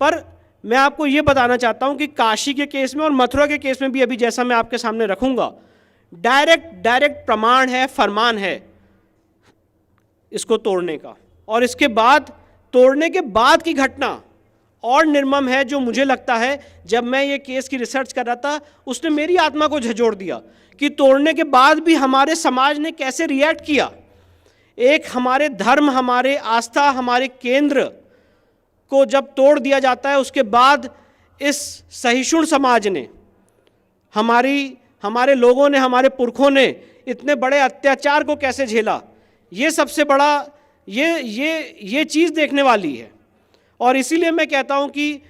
पर मैं आपको ये बताना चाहता हूँ कि काशी के केस में और मथुरा के केस में भी अभी जैसा मैं आपके सामने रखूँगा, डायरेक्ट प्रमाण है, फरमान है इसको तोड़ने का। और इसके बाद तोड़ने के बाद की घटना और निर्मम है, जो मुझे लगता है जब मैं ये केस की रिसर्च कर रहा था उसने मेरी आत्मा को झंझोड़ दिया कि तोड़ने के बाद भी हमारे समाज ने कैसे रिएक्ट किया। एक हमारे धर्म, हमारे आस्था, हमारे केंद्र को जब तोड़ दिया जाता है, उसके बाद इस सहिष्णु समाज ने, हमारे लोगों ने, हमारे पुरखों ने इतने बड़े अत्याचार को कैसे झेला, ये सबसे बड़ा ये चीज़ देखने वाली है। और इसीलिए मैं कहता हूं कि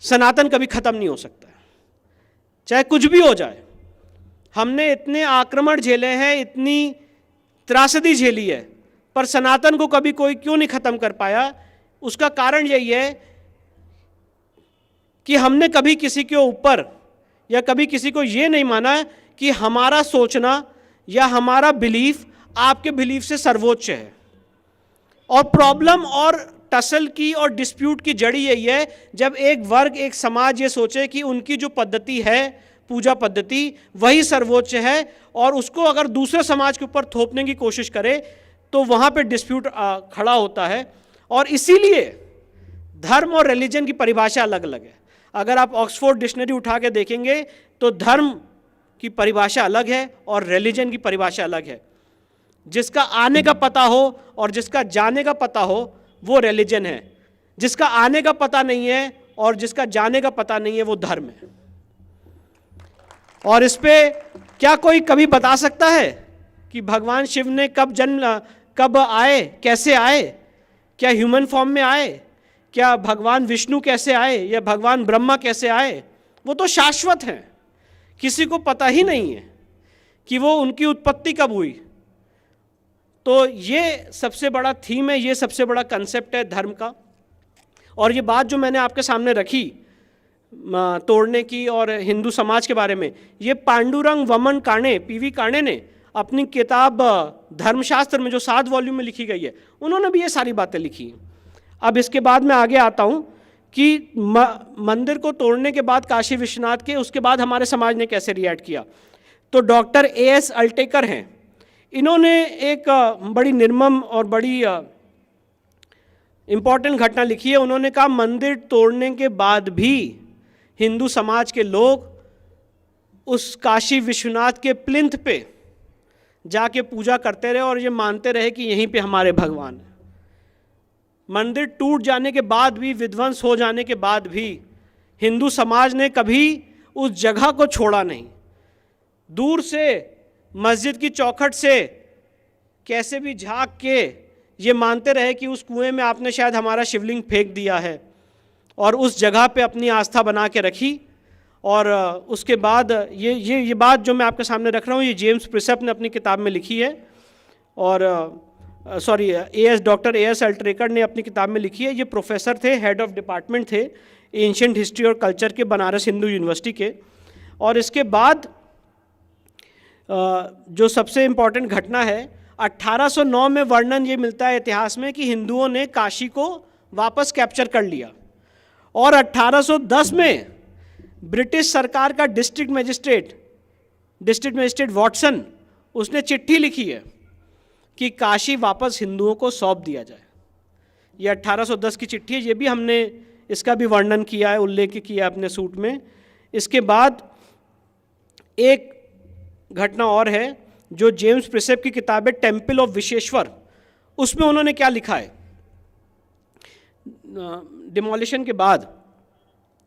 सनातन कभी ख़त्म नहीं हो सकता, चाहे कुछ भी हो जाए। हमने इतने आक्रमण झेले हैं, इतनी त्रासदी झेली है, पर सनातन को कभी कोई क्यों नहीं ख़त्म कर पाया? उसका कारण यही है कि हमने कभी किसी के ऊपर या कभी किसी को ये नहीं माना कि हमारा सोचना या हमारा बिलीफ आपके बिलीफ से सर्वोच्च है। और प्रॉब्लम और टसल की और डिस्प्यूट की जड़ी यही है, जब एक वर्ग, एक समाज ये सोचे कि उनकी जो पद्धति है, पूजा पद्धति, वही सर्वोच्च है, और उसको अगर दूसरे समाज के ऊपर थोपने की कोशिश करे तो वहाँ पे डिस्प्यूट खड़ा होता है। और इसीलिए धर्म और रिलीजन की परिभाषा अलग अलग है। अगर आप ऑक्सफोर्ड डिक्शनरी उठा के देखेंगे तो धर्म की परिभाषा अलग है और रिलीजन की परिभाषा अलग है। जिसका आने का पता हो और जिसका जाने का पता हो वो रिलीजन है, जिसका आने का पता नहीं है और जिसका जाने का पता नहीं है वो धर्म है। और इस पे क्या कोई कभी बता सकता है कि भगवान शिव ने कब आए, कैसे आए, क्या ह्यूमन फॉर्म में आए, क्या भगवान विष्णु कैसे आए या भगवान ब्रह्मा कैसे आए? वो तो शाश्वत हैं, किसी को पता ही नहीं है कि वो उनकी उत्पत्ति कब हुई। तो ये सबसे बड़ा थीम है, ये सबसे बड़ा कंसेप्ट है धर्म का। और ये बात जो मैंने आपके सामने रखी तोड़ने की और हिंदू समाज के बारे में, ये पांडुरंग वमन काणे, पीवी काणे ने अपनी किताब धर्मशास्त्र में जो 7 वॉल्यूम में लिखी गई है, उन्होंने भी ये सारी बातें लिखी हैं। अब इसके बाद मैं आगे आता हूँ कि मंदिर को तोड़ने के बाद काशी विश्वनाथ के, उसके बाद हमारे समाज ने कैसे रिएक्ट किया। तो डॉक्टर A.S. अल्टेकर हैं, इन्होंने एक बड़ी निर्मम और बड़ी इम्पॉर्टेंट घटना लिखी है। उन्होंने कहा मंदिर तोड़ने के बाद भी हिंदू समाज के लोग उस काशी विश्वनाथ के प्लिंथ पे जाके पूजा करते रहे और ये मानते रहे कि यहीं पे हमारे भगवान हैं। मंदिर टूट जाने के बाद भी, विध्वंस हो जाने के बाद भी हिंदू समाज ने कभी उस जगह को छोड़ा नहीं। दूर से मस्जिद की चौखट से कैसे भी झांक के ये मानते रहे कि उस कुएं में आपने शायद हमारा शिवलिंग फेंक दिया है, और उस जगह पे अपनी आस्था बना के रखी। और उसके बाद ये बात जो मैं आपके सामने रख रहा हूँ, ये जेम्स प्रिसेप ने अपनी किताब में लिखी है, और डॉक्टर A.S. अल्टेकर ने अपनी किताब में लिखी है। ये प्रोफेसर थे, हेड ऑफ डिपार्टमेंट थे एंशिएंट हिस्ट्री और कल्चर के, बनारस हिंदू यूनिवर्सिटी के। और इसके बाद जो सबसे इम्पॉर्टेंट घटना है, 1809 में वर्णन ये मिलता है इतिहास में कि हिंदुओं ने काशी को वापस कैप्चर कर लिया, और 1810 में ब्रिटिश सरकार का डिस्ट्रिक्ट मजिस्ट्रेट वॉटसन, उसने चिट्ठी लिखी है कि काशी वापस हिंदुओं को सौंप दिया जाए। ये 1810 की चिट्ठी है, ये भी हमने इसका भी वर्णन किया है, उल्लेख किया अपने सूट में। इसके बाद एक घटना और है जो जेम्स प्रिसेप की किताब है टेम्पल ऑफ विश्वेश्वर, उसमें उन्होंने क्या लिखा है, डिमोलिशन के बाद,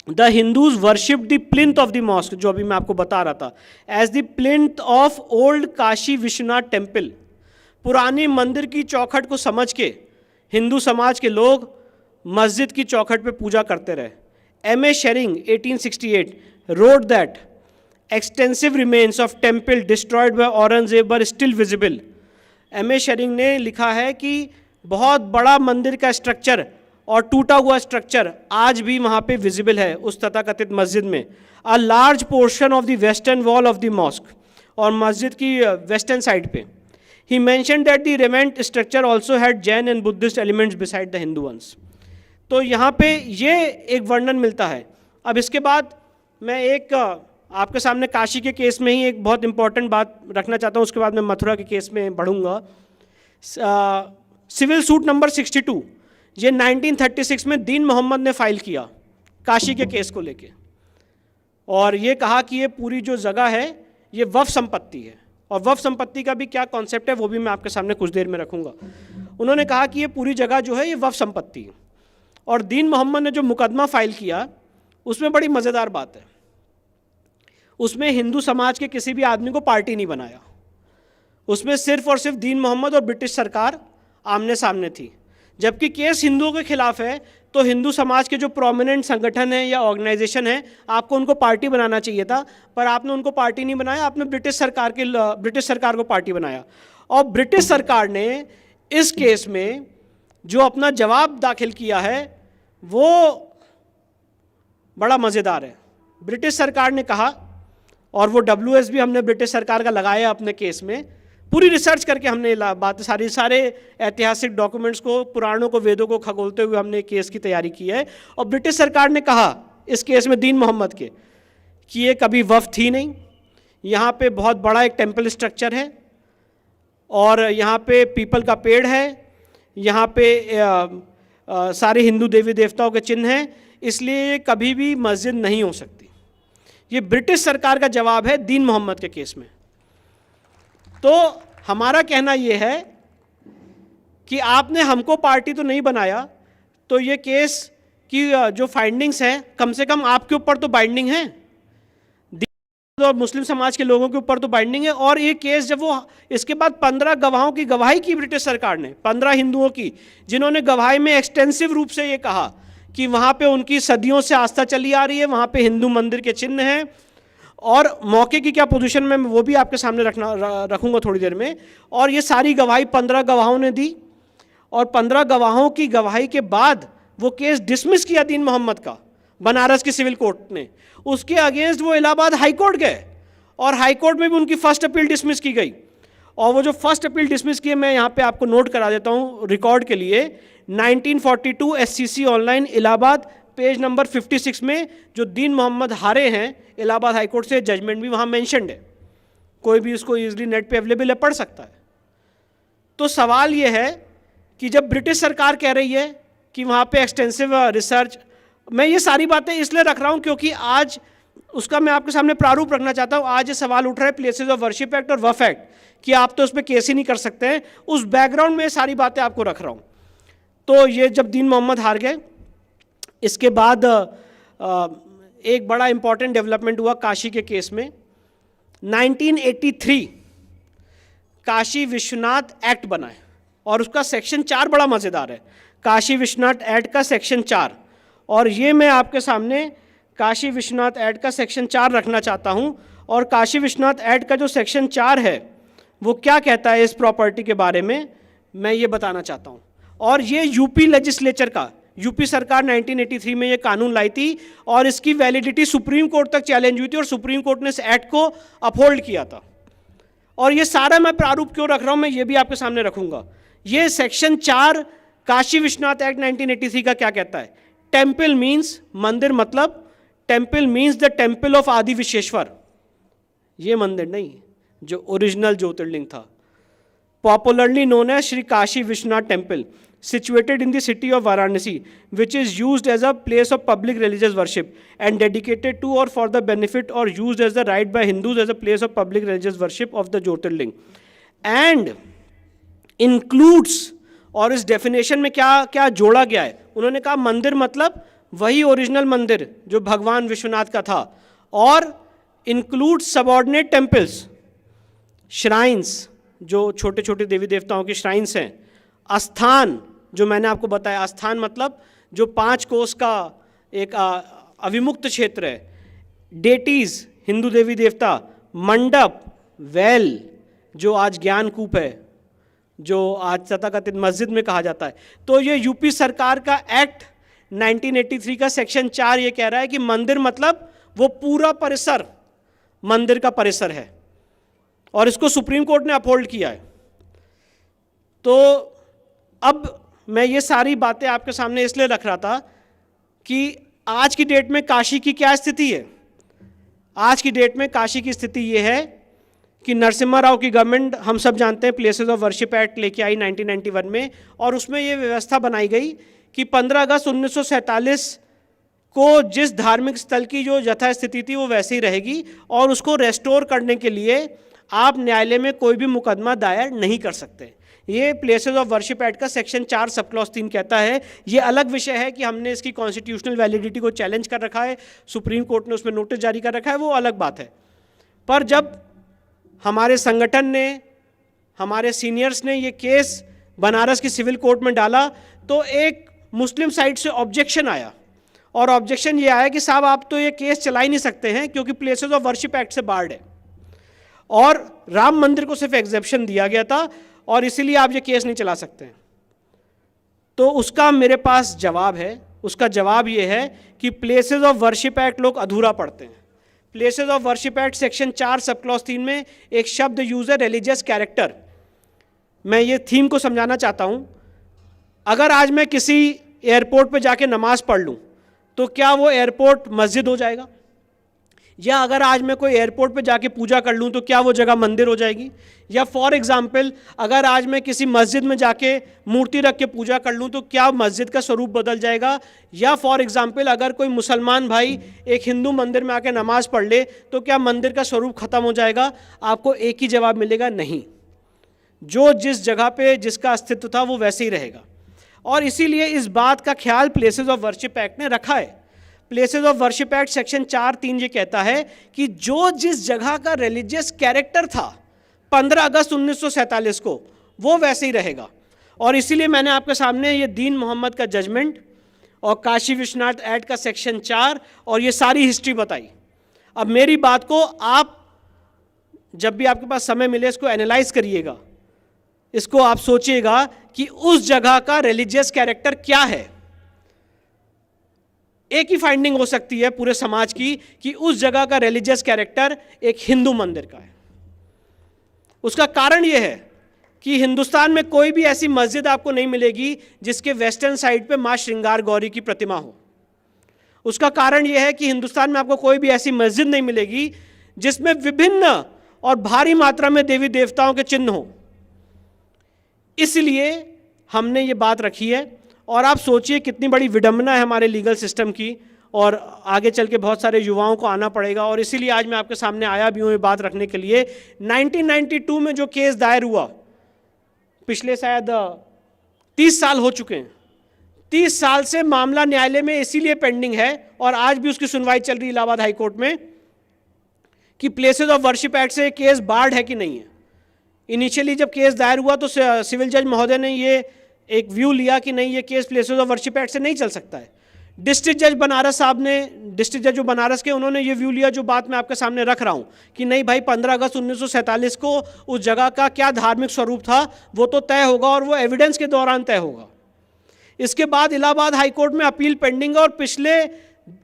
the Hindus worship the plinth of the mosque, जो अभी मैं आपको बता रहा था, as the plinth of old Kashi Vishwanath temple. पुरानी मंदिर की चौखट को समझ के हिंदू समाज के लोग मस्जिद की चौखट पे पूजा करते रहे। M.A. Tshering 1868 wrote that extensive remains of temple destroyed by Aurangzeb were still visible। M.A. Tshering ने लिखा है कि बहुत बड़ा मंदिर का स्ट्रक्चर और टूटा हुआ स्ट्रक्चर आज भी वहाँ पे विजिबल है उस तथाकथित मस्जिद में। A large portion of the western wall of the mask, और मस्जिद की वेस्टर्न साइड पे। He mentioned that the remnant structure also had Jain and Buddhist elements beside the Hindu ones। तो यहाँ पे ये एक वर्णन मिलता है। अब इसके बाद मैं एक आपके सामने काशी के केस में ही एक बहुत इंपॉर्टेंट बात रखना चाहता हूँ, उसके बाद मैं मथुरा के केस में बढ़ूँगा। सिविल सूट नंबर 62, ये 1936 में दीन मोहम्मद ने फाइल किया काशी के केस को लेके, और ये कहा कि ये पूरी जो जगह है ये वक्फ संपत्ति है। और वक्फ संपत्ति का भी क्या कॉन्सेप्ट है वो भी मैं आपके सामने कुछ देर में रखूँगा। उन्होंने कहा कि ये पूरी जगह जो है ये वक्फ संपत्ति है। और दीन मोहम्मद ने जो मुकदमा फाइल किया उसमें बड़ी मज़ेदार बात है, उसमें हिंदू समाज के किसी भी आदमी को पार्टी नहीं बनाया, उसमें सिर्फ और सिर्फ दीन मोहम्मद और ब्रिटिश सरकार आमने सामने थी। जबकि केस हिंदुओं के खिलाफ है तो हिंदू समाज के जो प्रोमिनेंट संगठन हैं या ऑर्गेनाइजेशन हैं, आपको उनको पार्टी बनाना चाहिए था, पर आपने उनको पार्टी नहीं बनाया, आपने ब्रिटिश सरकार को पार्टी बनाया। और ब्रिटिश सरकार ने इस केस में जो अपना जवाब दाखिल किया है वो बड़ा मज़ेदार है। ब्रिटिश सरकार ने कहा, और वो WS भी हमने ब्रिटिश सरकार का लगाया अपने केस में, पूरी रिसर्च करके हमने बात सारे ऐतिहासिक डॉक्यूमेंट्स को, पुराणों को, वेदों को खगोलते हुए हमने केस की तैयारी की है। और ब्रिटिश सरकार ने कहा इस केस में दीन मोहम्मद के कि ये कभी वफ़ थी नहीं, यहाँ पे बहुत बड़ा एक टेम्पल स्ट्रक्चर है और यहाँ पे पीपल का पेड़ है, यहाँ पे सारे हिंदू देवी देवताओं के चिन्ह हैं, इसलिए ये कभी भी मस्जिद नहीं हो सकती। ये ब्रिटिश सरकार का जवाब है दीन मोहम्मद के केस में। तो हमारा कहना ये है कि आपने हमको पार्टी तो नहीं बनाया, तो ये केस की जो फाइंडिंग्स हैं कम से कम आपके ऊपर तो बाइंडिंग है, और मुस्लिम समाज के लोगों के ऊपर तो बाइंडिंग है। और ये केस जब वो इसके बाद 15 गवाहों की गवाही की ब्रिटिश सरकार ने, 15 हिंदुओं की, जिन्होंने गवाही में एक्सटेंसिव रूप से ये कहा कि वहाँ पे उनकी सदियों से आस्था चली आ रही है, वहाँ पे हिंदू मंदिर के चिन्ह हैं, और मौके की क्या पोजीशन में वो भी आपके सामने रखूँगा थोड़ी देर में। और ये सारी गवाही 15 गवाहों ने दी, और 15 गवाहों की गवाही के बाद वो केस डिसमिस किया दीन मोहम्मद का बनारस की सिविल कोर्ट ने। उसके अगेंस्ट वो इलाहाबाद हाई कोर्ट गए, और हाई कोर्ट में भी उनकी फर्स्ट अपील डिसमिस की गई। और वो जो फर्स्ट अपील डिसमिस की है, मैं यहाँ पे आपको नोट करा देता हूँ रिकॉर्ड के लिए, 1942 SCC online Allahabad page number 56 में जो दीन मोहम्मद हारे हैं इलाहाबाद हाई कोर्ट से, जजमेंट भी वहाँ मेंशन्ड है, कोई भी इसको ईजिली नेट पे अवेलेबल है, पढ़ सकता है। तो सवाल ये है कि जब ब्रिटिश सरकार कह रही है कि वहाँ पे एक्सटेंसिव रिसर्च, मैं ये सारी बातें इसलिए रख रहा हूँ क्योंकि आज उसका मैं आपके सामने प्रारूप रखना चाहता हूँ। आज ये सवाल उठ रहा है प्लेसेस ऑफ वर्शिप एक्ट और वफ एक्ट कि आप तो उस पर केस ही नहीं कर सकते हैं, उस बैकग्राउंड में सारी बातें आपको रख रहा हूँ। तो ये जब दीन मोहम्मद हार गए, इसके बाद एक बड़ा इंपॉर्टेंट डेवलपमेंट हुआ काशी के केस में। 1983 काशी विश्वनाथ एक्ट बना है, और उसका सेक्शन 4 बड़ा मज़ेदार है, काशी विश्वनाथ एक्ट का सेक्शन 4। और ये मैं आपके सामने काशी विश्वनाथ एक्ट का सेक्शन 4 रखना चाहता हूँ। और काशी विश्वनाथ एक्ट का जो सेक्शन 4 है वो क्या कहता है इस प्रॉपर्टी के बारे में, मैं ये बताना चाहता हूँ। और ये यूपी लेजिस्लेचर का, यूपी सरकार 1983 में ये कानून लाई थी, और इसकी वैलिडिटी सुप्रीम कोर्ट तक चैलेंज हुई थी, और सुप्रीम कोर्ट ने इस एक्ट को अपहोल्ड किया था। और ये सारा मैं प्रारूप क्यों रख रहा हूँ, मैं ये भी आपके सामने रखूँगा। ये सेक्शन 4 काशी विश्वनाथ एक्ट 1983 का क्या कहता है। टेम्पल मीन्स मंदिर, मतलब temple means the temple of Adi Vishweshwar, ये मंदिर नहीं जो ओरिजिनल ज्योतिर्लिंग था, popularly known as Shri Kashi Vishwanath temple, situated in the city of Varanasi, which is used as a place of public religious worship and dedicated to or for the benefit or used as the right by Hindus as a place of public religious worship of the Jyotirling, and includes, और इस डेफिनेशन में क्या क्या जोड़ा गया है, उन्होंने कहा मंदिर मतलब वही ओरिजिनल मंदिर जो भगवान विश्वनाथ का था, और इंक्लूड्स सबऑर्डिनेट टेम्पल्स, श्राइन्स जो छोटे छोटे देवी देवताओं की श्राइन्स हैं, आस्थान जो मैंने आपको बताया, आस्थान मतलब जो 5 कोस का एक अविमुक्त क्षेत्र है, डेटीज हिंदू देवी देवता, मंडप, वेल जो आज ज्ञान कूप है, जो आज तथाकथित मस्जिद में कहा जाता है। तो ये यूपी सरकार का एक्ट 1983 का सेक्शन 4 ये कह रहा है कि मंदिर मतलब वो पूरा परिसर मंदिर का परिसर है, और इसको सुप्रीम कोर्ट ने अपहोल्ड किया है। तो अब मैं ये सारी बातें आपके सामने इसलिए रख रहा था कि आज की डेट में काशी की क्या स्थिति है। आज की डेट में काशी की स्थिति ये है कि नरसिम्हा राव की गवर्नमेंट, हम सब जानते हैं, प्लेसेस ऑफ वर्शिप एक्ट लेके आई 1991 में, और उसमें ये व्यवस्था बनाई गई कि 15 अगस्त 1947 को जिस धार्मिक स्थल की जो यथास्थिति थी वो वैसे ही रहेगी, और उसको रेस्टोर करने के लिए आप न्यायालय में कोई भी मुकदमा दायर नहीं कर सकते। ये प्लेसेस ऑफ वर्शिप एक्ट का सेक्शन 4 सब क्लॉज 3 कहता है। ये अलग विषय है कि हमने इसकी कॉन्स्टिट्यूशनल वैलिडिटी को चैलेंज कर रखा है, सुप्रीम कोर्ट ने उसमें नोटिस जारी कर रखा है, वो अलग बात है। पर जब हमारे संगठन ने हमारे सीनियर्स ने ये केस बनारस की सिविल कोर्ट में डाला तो एक मुस्लिम साइड से ऑब्जेक्शन आया, और ऑब्जेक्शन ये आया कि साहब आप तो ये केस चला ही नहीं सकते हैं क्योंकि प्लेसेस ऑफ वर्शिप एक्ट से बार्ड है, और राम मंदिर को सिर्फ एग्जेप्शन दिया गया था और इसीलिए आप ये केस नहीं चला सकते हैं। तो उसका मेरे पास जवाब है। उसका जवाब ये है कि प्लेसेस ऑफ वर्शिप एक्ट लोग अधूरा पढ़ते हैं। Places of worship act section 4 sub clause 3 में एक शब्द यूज है रिलीजियस कैरेक्टर। मैं ये थीम को समझाना चाहता हूँ। अगर आज मैं किसी एयरपोर्ट पे जाके नमाज पढ़ लूँ तो क्या वो एयरपोर्ट मस्जिद हो जाएगा? या अगर आज मैं कोई एयरपोर्ट पे जाके पूजा कर लूँ तो क्या वो जगह मंदिर हो जाएगी? या फॉर एग्जाम्पल अगर आज मैं किसी मस्जिद में जाके मूर्ति रख के पूजा कर लूँ तो क्या मस्जिद का स्वरूप बदल जाएगा? या फॉर एग्जाम्पल अगर कोई मुसलमान भाई एक हिंदू मंदिर में आके नमाज पढ़ ले तो क्या मंदिर का स्वरूप खत्म हो जाएगा? आपको एक ही जवाब मिलेगा, नहीं। जो जिस जगह पे जिसका अस्तित्व था वो वैसे ही रहेगा। और इसीलिए इस बात का ख्याल प्लेसेस ऑफ वर्शिप एक्ट ने रखा है। Places of worship act section 4(3) ये कहता है कि जो जिस जगह का रिलीजियस कैरेक्टर था 15 अगस्त 1947 को वो वैसे ही रहेगा। और इसीलिए मैंने आपके सामने ये दीन मोहम्मद का जजमेंट और काशी विश्वनाथ एक्ट का सेक्शन 4 और ये सारी हिस्ट्री बताई। अब मेरी बात को आप जब भी आपके पास समय मिले इसको एनालाइज करिएगा, इसको आप सोचिएगा कि उस जगह का रिलीजियस कैरेक्टर क्या है। एक ही फाइंडिंग हो सकती है पूरे समाज की कि उस जगह का रिलीजियस कैरेक्टर एक हिंदू मंदिर का है। उसका कारण यह है कि हिंदुस्तान में कोई भी ऐसी मस्जिद आपको नहीं मिलेगी जिसके वेस्टर्न साइड पे मां श्रृंगार गौरी की प्रतिमा हो। उसका कारण यह है कि हिंदुस्तान में आपको कोई भी ऐसी मस्जिद नहीं मिलेगी जिसमें विभिन्न और भारी मात्रा में देवी देवताओं के चिन्ह हो। इसलिए हमने ये बात रखी है। और आप सोचिए कितनी बड़ी विडंबना है हमारे लीगल सिस्टम की, और आगे चल के बहुत सारे युवाओं को आना पड़ेगा। और इसीलिए आज मैं आपके सामने आया भी हूँ ये बात रखने के लिए। 1992 में जो केस दायर हुआ, पिछले शायद 30 साल हो चुके हैं। 30 साल से मामला न्यायालय में इसीलिए पेंडिंग है और आज भी उसकी सुनवाई चल रही है इलाहाबाद हाई कोर्ट में कि प्लेसेस ऑफ वर्शिप एक्ट से केस बार्ड है कि नहीं है। इनिशियली जब केस दायर हुआ तो सिविल जज महोदय ने ये एक व्यू लिया कि नहीं, ये case places of worship act से नहीं चल सकता है। डिस्ट्रिक्ट जज बनारस साहब ने, डिस्ट्रिक्ट जज जो बनारस के, उन्होंने ये व्यू लिया जो बात मैं आपके सामने रख रहा हूँ कि नहीं भाई 15 अगस्त 1947 को उस जगह का क्या धार्मिक स्वरूप था वो तो तय होगा और वो एविडेंस के दौरान तय होगा। इसके बाद इलाहाबाद हाई कोर्ट में अपील पेंडिंग है और पिछले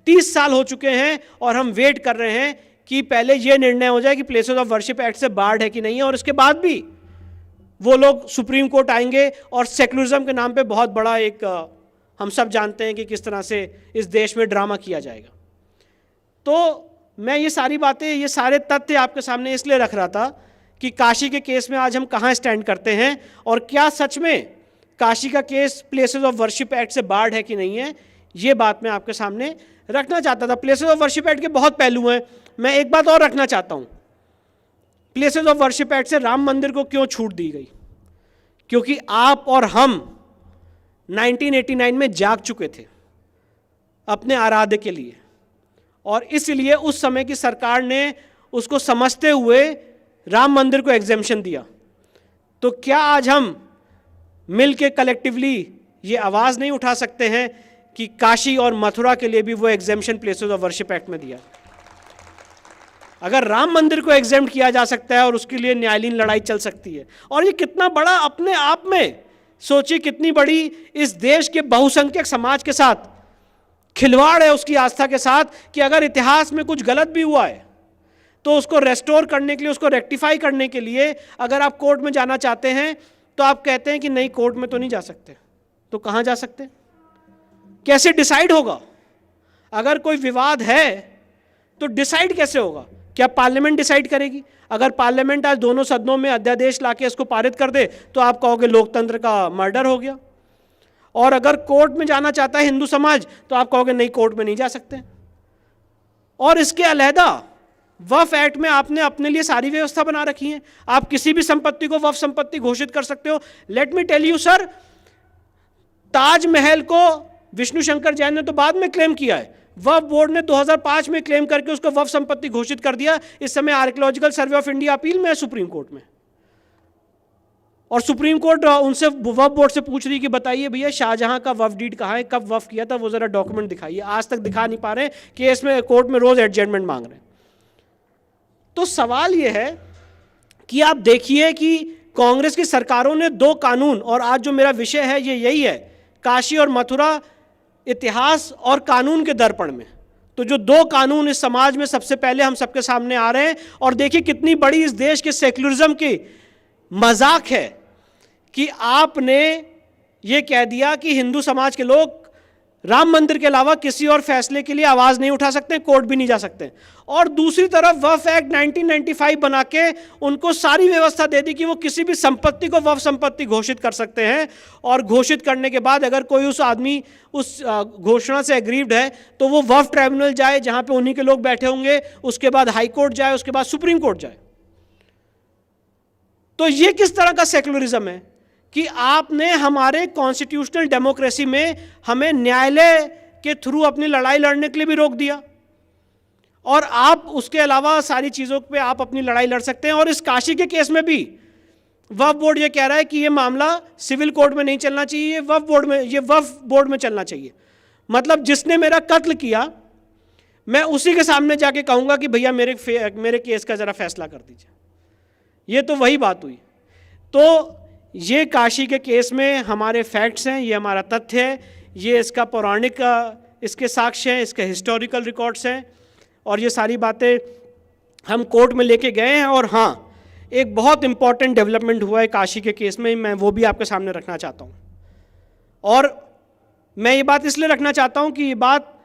30 साल हो चुके हैं और हम वेट कर रहे हैं कि पहले ये निर्णय हो जाए कि प्लेसेस ऑफ वर्शिप एक्ट से बार्ड है कि नहीं है। और इसके बाद भी वो लोग सुप्रीम कोर्ट आएंगे और सेकुलरिज्म के नाम पे बहुत बड़ा एक हम सब जानते हैं कि किस तरह से इस देश में ड्रामा किया जाएगा। तो मैं ये सारी बातें, ये सारे तथ्य आपके सामने इसलिए रख रहा था कि काशी के केस में आज हम कहाँ स्टैंड करते हैं और क्या सच में काशी का case places of worship act से बार्ड है कि नहीं है, ये बात मैं आपके सामने रखना चाहता था। प्लेसेस ऑफ वर्शिप एक्ट के बहुत पहलू हैं। मैं एक बात और रखना चाहता हूँ, प्लेसेस ऑफ वर्शिप एक्ट से राम मंदिर को क्यों छूट दी गई? क्योंकि आप और हम 1989 में जाग चुके थे अपने आराध्य के लिए, और इसलिए उस समय की सरकार ने उसको समझते हुए राम मंदिर को एग्जेम्पशन दिया। तो क्या आज हम मिल के कलेक्टिवली ये आवाज़ नहीं उठा सकते हैं कि काशी और मथुरा के लिए भी वो exemption places of worship act में दिया? अगर राम मंदिर को एग्जेम्प्ट किया जा सकता है और उसके लिए न्यायालयीन लड़ाई चल सकती है, और ये कितना बड़ा अपने आप में सोचिए, कितनी बड़ी इस देश के बहुसंख्यक समाज के साथ खिलवाड़ है, उसकी आस्था के साथ, कि अगर इतिहास में कुछ गलत भी हुआ है तो उसको रेस्टोर करने के लिए, उसको रेक्टिफाई करने के लिए अगर आप कोर्ट में जाना चाहते हैं तो आप कहते हैं कि नहीं, कोर्ट में तो नहीं जा सकते। तो कहाँ जा सकते? कैसे डिसाइड होगा? अगर कोई विवाद है तो डिसाइड कैसे होगा? क्या पार्लियामेंट डिसाइड करेगी? अगर पार्लियामेंट आज दोनों सदनों में अध्यादेश लाके इसको पारित कर दे तो आप कहोगे लोकतंत्र का मर्डर हो गया। और अगर कोर्ट में जाना चाहता है हिंदू समाज तो आप कहोगे नहीं, कोर्ट में नहीं जा सकते। और इसके अलहदा वक्फ एक्ट में आपने अपने लिए सारी व्यवस्था बना रखी है। आप किसी भी संपत्ति को वक्फ संपत्ति घोषित कर सकते हो। Let me tell you sir, Taj Mahal को विष्णु शंकर जैन ने तो बाद में क्लेम किया है, वक्फ बोर्ड ने 2005 में क्लेम करके उसको वक्फ संपत्ति घोषित कर दिया। इस समय archaeological survey of India appeal में है सुप्रीम कोर्ट में। और सुप्रीम कोर्ट उनसे वक्फ बोर्ड से पूछ रही कि बताइए भैया शाहजहां का वक्फ डीड कहाँ है, कब वक्फ किया था, वो जरा डॉक्यूमेंट दिखाइए। आज तक दिखा नहीं पा रहे, केस में कोर्ट में रोज एडजमेंट मांग रहे हैं। तो सवाल ये है कि आप देखिए कि कांग्रेस की सरकारों ने दो कानून, और आज जो मेरा विषय है ये यही है, काशी और मथुरा इतिहास और कानून के दर्पण में। तो जो दो कानून इस समाज में सबसे पहले हम सबके सामने आ रहे हैं, और देखिए कितनी बड़ी इस देश के सेक्युलरिज्म की मजाक है कि आपने ये कह दिया कि हिंदू समाज के लोग राम मंदिर के अलावा किसी और फैसले के लिए आवाज नहीं उठा सकते, कोर्ट भी नहीं जा सकते। और दूसरी तरफ वक्फ एक्ट 1995 बना के उनको सारी व्यवस्था दे दी कि वो किसी भी संपत्ति को वक्फ संपत्ति घोषित कर सकते हैं, और घोषित करने के बाद अगर कोई उस आदमी उस घोषणा से एग्रीव्ड है तो वो वक्फ ट्राइब्यूनल जाए जहां पे उन्हीं के लोग बैठे होंगे, उसके बाद हाई कोर्ट जाए, उसके बाद सुप्रीम कोर्ट जाए। तो ये किस तरह का सेक्युलरिज्म है कि आपने हमारे कॉन्स्टिट्यूशनल डेमोक्रेसी में हमें न्यायालय के थ्रू अपनी लड़ाई लड़ने के लिए भी रोक दिया, और आप उसके अलावा सारी चीज़ों पे आप अपनी लड़ाई लड़ सकते हैं। और इस काशी के केस में भी वक्फ बोर्ड ये कह रहा है कि ये मामला सिविल कोर्ट में नहीं चलना चाहिए, ये वक्फ बोर्ड में चलना चाहिए। मतलब जिसने मेरा कत्ल किया मैं उसी के सामने जाके कहूँगा कि भैया मेरे केस का ज़रा फैसला कर दीजिए। ये तो वही बात हुई। तो ये काशी के केस में हमारे फैक्ट्स हैं, ये हमारा तथ्य है, ये इसका पौराणिक इसके साक्ष्य हैं, इसके हिस्टोरिकल रिकॉर्ड्स हैं, और ये सारी बातें हम कोर्ट में लेके गए हैं। और हाँ, एक बहुत इंपॉर्टेंट डेवलपमेंट हुआ है काशी के केस में, मैं वो भी आपके सामने रखना चाहता हूँ। और मैं ये बात इसलिए रखना चाहता हूँ कि ये बात